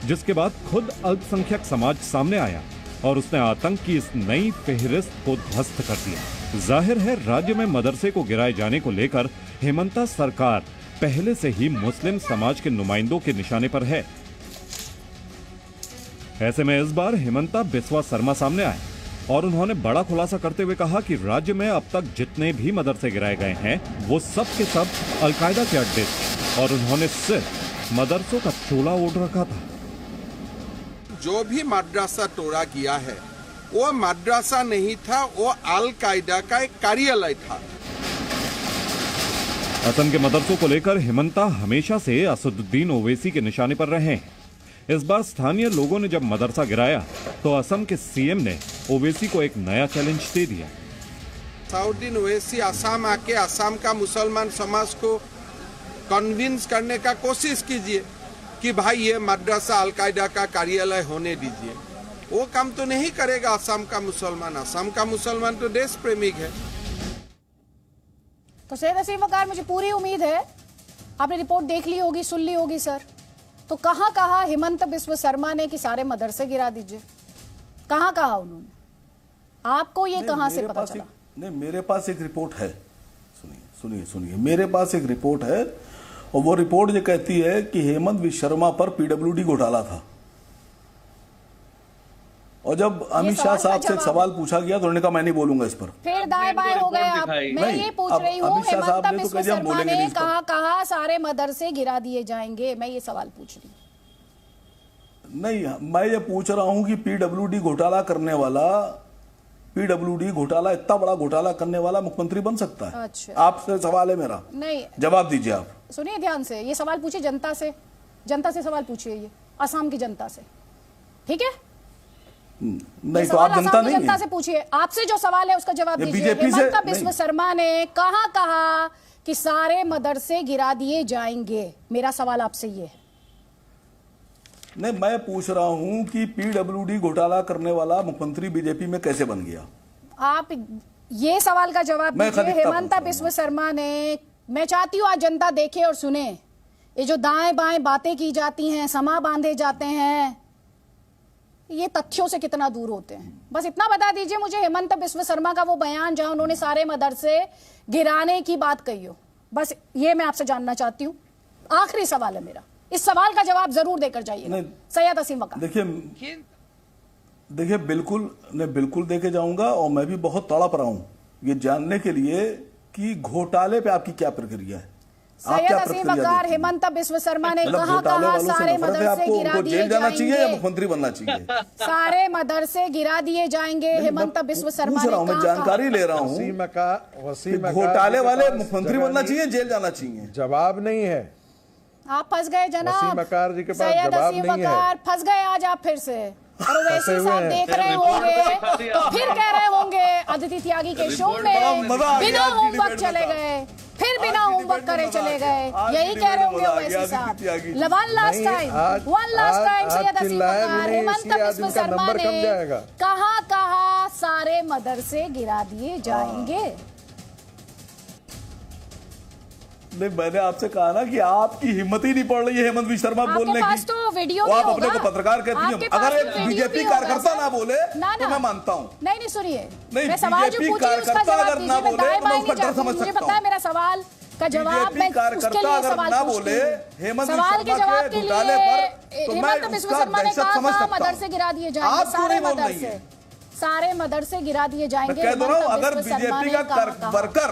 जिसके बाद खुद अल्पसंख्यक समाज सामने आया और उसने आतंक की इस नई फेहरिस्त को ध्वस्त कर दिया। जाहिर है राज्य में मदरसे को गिराए जाने को लेकर हेमंता सरकार पहले से ही मुस्लिम समाज के नुमाइंदों के निशाने पर है। ऐसे में इस बार हेमंता बिस्वा शर्मा सामने आए और उन्होंने बड़ा खुलासा करते हुए कहा कि राज्य में अब तक जितने भी मदरसे गिराए गए हैं वो सब के सब अलकायदा के अड्डे थे और उन्होंने सिर्फ मदरसों का चोला ओढ़ रखा था। जो भी मदरसा तोड़ा गया है वो मदरसा नहीं था, वो अल कायदा का एक कार्यालय था। असम के मदरसों को लेकर हेमंता हमेशा से असदुद्दीन ओवैसी के निशाने पर रहे हैं। इस बार स्थानीय लोगों ने जब मदरसा गिराया तो असम के सीएम ने ओवैसी को एक नया चैलेंज दे दिया। असदुद्दीन ओवैसी असम आके असम का मुसलमान समाज को कन्विंस करने का कोशिश कीजिए कि भाई ये मदरसा अलकायदा का कार्यालय होने दीजिए। वो काम तो नहीं करेगा असम का मुसलमान। असम का मुसलमान तो देश प्रेमिक है। तो सैयद असीम वकार, मुझे पूरी उम्मीद है आपने रिपोर्ट देख ली होगी, सुन ली होगी सर। तो कहाँ कहा हेमंत बिस्वा शर्मा ने कि सारे मदरसे गिरा दीजिए? कहाँ कहा उन्होंने? आपको ये कहाँ से पता चला? नहीं, मेरे पास एक रिपोर्ट है। सुनिए, मेरे पास एक रिपोर्ट है और वो रिपोर्ट ये कहती है कि हेमंत बिस्वा शर्मा पर पीडब्ल्यूडी घोटाला था। और जब अमित शाह साहब से एक सवाल पूछा गया तो उन्होंने कहा मैं नहीं बोलूंगा इस पर। फिर दाएं बाएं हो गए आप। मैं ये पूछ रही हूँ, हेमंत बिस्वा शर्मा ने कहा सारे मदरसे गिरा दिए जाएंगे, मैं ये सवाल पूछ रही हूँ। नहीं, मैं ये पूछ रहा हूँ कि पीडब्ल्यूडी घोटाला करने वाला, पीडब्ल्यूडी घोटाला, इतना बड़ा घोटाला करने वाला मुख्यमंत्री बन सकता है? अच्छा, आपसे सवाल है मेरा, नहीं जवाब दीजिए आप। सुनिए ध्यान से, ये सवाल पूछिए जनता से, जनता से सवाल पूछिए, ये असम की जनता से, ठीक है? नहीं तो आप जनता नहीं जनता से पूछिए, आपसे जो सवाल है उसका जवाब दीजिए। हेमंत बिस्वा शर्मा ने कहा कि सारे मदरसे गिरा दिए जाएंगे। मेरा सवाल आपसे ये है। नहीं, मैं पूछ रहा हूं कि पीडब्ल्यूडी घोटाला करने वाला मुख्यमंत्री बीजेपी में कैसे बन गया? आप ये सवाल का जवाब दीजिए। हेमंत बिस्वा शर्मा ने, मैं चाहती हूँ आज जनता देखे और सुने, ये जो दाएं बाएं बातें की जाती हैं, समा बांधे जाते हैं, ये तथ्यों से कितना दूर होते हैं। बस इतना बता दीजिए मुझे, हेमंत बिस्वा शर्मा का वो बयान जहां उन्होंने सारे मदरसे गिराने की बात कही हो, बस ये मैं आपसे जानना चाहती हूँ। आखिरी सवाल है मेरा, इस सवाल का जवाब जरूर देकर जाइए सैयद असीम वकार। देखिए बिल्कुल देके जाऊंगा और मैं भी बहुत तड़प रहा हूं ये जानने के लिए कि घोटाले पे आपकी क्या प्रक्रिया है। सैयद असीम वकार, हेमंत बिस्वा शर्मा ने कहा सारे मदरसे गिरा दिए जाएंगे या मुख्यमंत्री बनना चाहिए? सारे मदरसे गिरा दिए जाएंगे, हेमंत बिस्वा शर्मा ने मैं जानकारी ले रहा हूँ। घोटाले वाले मुख्यमंत्री बनना चाहिए, जेल जाना चाहिए? जवाब नहीं है। आप फंस गए जनाब, वकार जी के पास सैयद जवाब असीम नहीं वकार फंस गए आज आप फिर से। और वैसे साहब देख रहे होंगे तो फिर कह रहे होंगे अदिति त्यागी के शो में बिना होमवर्क चले गए, फिर बिना होमवर्क करे चले गए, यही कह रहे होंगे वैसे साहब। One last time Syed Asim वकार, हेमंत बिस्वा शर्मा ने कहा सारे मदरसे गिरा दिए जाएंगे। नहीं, मैंने आपसे कहा ना कि आपकी हिम्मत ही नहीं पड़ रही है हेमंत बिस्वा शर्मा बोलने की। तो वीडियो आप अपने को पत्रकार कहती हैं। अगर एक बीजेपी कार्यकर्ता ना बोले तो मैं मानता हूँ। नहीं सुनिए, मैं सवाल जो पूछी उसका जवाब दीजिए। मैं दाएं बाएं नहीं चाहती, मुझे पता है मेरा सवाल का जवाब, मैं उसके लिए सवाल बोले सवाल के जवाब के लिए हेमंत बिस्वा शर्मा ने कहा मदरसे गिरा दिए जाएंगे, सारे मदरसे गिरा दिए जाएंगे। कह रहा हूँ अगर बीजेपी का वर्कर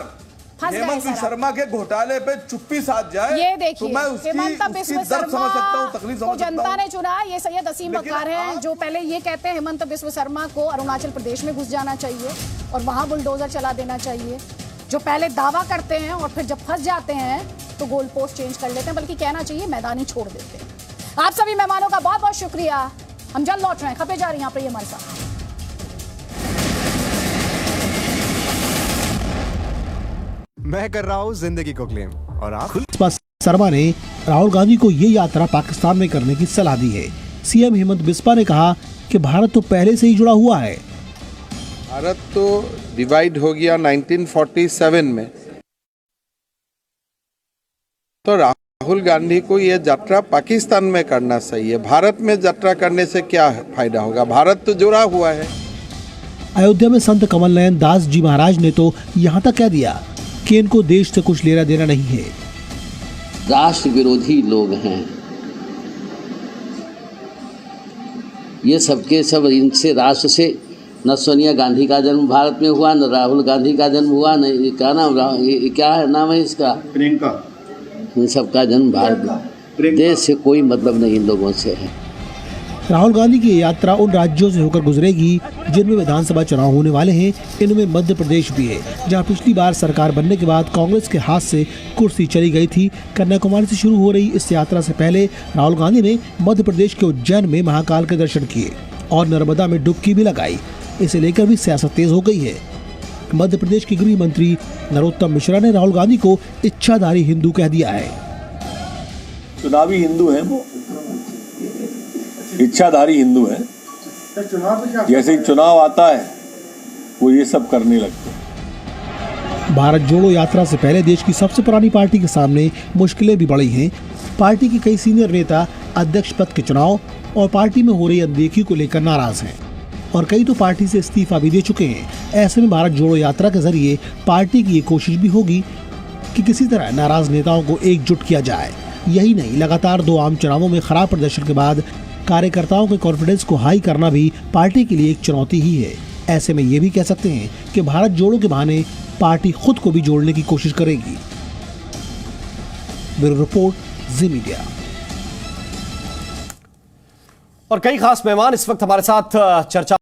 फंस गए हेमंत सर आप। शर्मा के घोटाले पे चुप्पी साध जाए ये देखिए, तो मैं उसकी हेमंत दर्द बिस्व समझ सकता हूँ, तकलीफ को समझ सकता जनता हूँ। ने चुना। ये सैयद असीम लेकिन वकार हैं आप- जो पहले ये कहते हैं हेमंत बिस्व शर्मा को अरुणाचल प्रदेश में घुस जाना चाहिए और वहां बुलडोजर चला देना चाहिए, जो पहले दावा करते हैं और फिर जब फंस जाते हैं तो गोल पोस्ट चेंज कर लेते हैं, बल्कि कहना चाहिए मैदान ही छोड़ देते हैं। आप सभी मेहमानों का बहुत बहुत शुक्रिया। हम जल्द लौट रहे हैं, खबरें जा रही हैं यहाँ पर हमारे साथ। मैं कर रहा हूँ जिंदगी को क्लेम और आप? शर्मा ने राहुल गांधी को ये यात्रा पाकिस्तान में करने की सलाह दी है। सीएम हेमंत बिस्वा ने कहा कि भारत तो पहले से ही जुड़ा हुआ है। भारत तो डिवाइड हो गया 1947 में, तो राहुल गांधी को ये यात्रा पाकिस्तान में करना सही है। भारत में यात्रा करने से क्या फायदा होगा? भारत तो जुड़ा हुआ है। अयोध्या में संत कमल नयन दास जी महाराज ने तो यहाँ तक कह दिया कि इनको देश से कुछ लेना देना नहीं है। राष्ट्र विरोधी लोग हैं ये सबके सब। इनसे राष्ट्र से न सोनिया गांधी का जन्म भारत में हुआ, न राहुल गांधी का जन्म हुआ, न क्या नाम, क्या है नाम है इसका, प्रियंका। इन सबका जन्म भारत में। देश से कोई मतलब नहीं इन लोगों से है। राहुल गांधी की यात्रा उन राज्यों से होकर गुजरेगी जिनमें विधानसभा चुनाव होने वाले हैं। इनमें मध्य प्रदेश भी है, जहां पिछली बार सरकार बनने के बाद कांग्रेस के हाथ से कुर्सी चली गई थी। कन्याकुमारी से शुरू हो रही इस यात्रा से पहले राहुल गांधी ने मध्य प्रदेश के उज्जैन में महाकाल के दर्शन किए और नर्मदा में डुबकी भी लगाई। इसे लेकर भी सियासत तेज हो गई है। मध्य प्रदेश के गृह मंत्री नरोत्तम मिश्रा ने राहुल गांधी को इच्छाधारी हिंदू कह दिया है। चुनावी हिंदू है वो, इच्छाधारी हिंदू है। जैसे ही चुनाव आता है वो ये सब करने लगते हैं। भारत जोड़ो यात्रा से पहले देश की सबसे पुरानी पार्टी के सामने मुश्किलें भी बढ़ी हैं। पार्टी के कई सीनियर नेता अध्यक्ष पद के चुनाव और पार्टी में हो रही अनदेखी को लेकर नाराज हैं और कई तो पार्टी से इस्तीफा भी दे चुके हैं। ऐसे में भारत जोड़ो यात्रा के जरिए पार्टी की ये कोशिश भी होगी कि किसी तरह नाराज नेताओं को एकजुट किया जाए। यही नहीं, लगातार 2 आम चुनावों में खराब प्रदर्शन के बाद कार्यकर्ताओं के कॉन्फिडेंस को हाई करना भी पार्टी के लिए एक चुनौती ही है। ऐसे में ये भी कह सकते हैं कि भारत जोड़ो के बहाने पार्टी खुद को भी जोड़ने की कोशिश करेगी। ब्यूरो रिपोर्ट, जी मीडिया। और कई खास मेहमान इस वक्त हमारे साथ चर्चा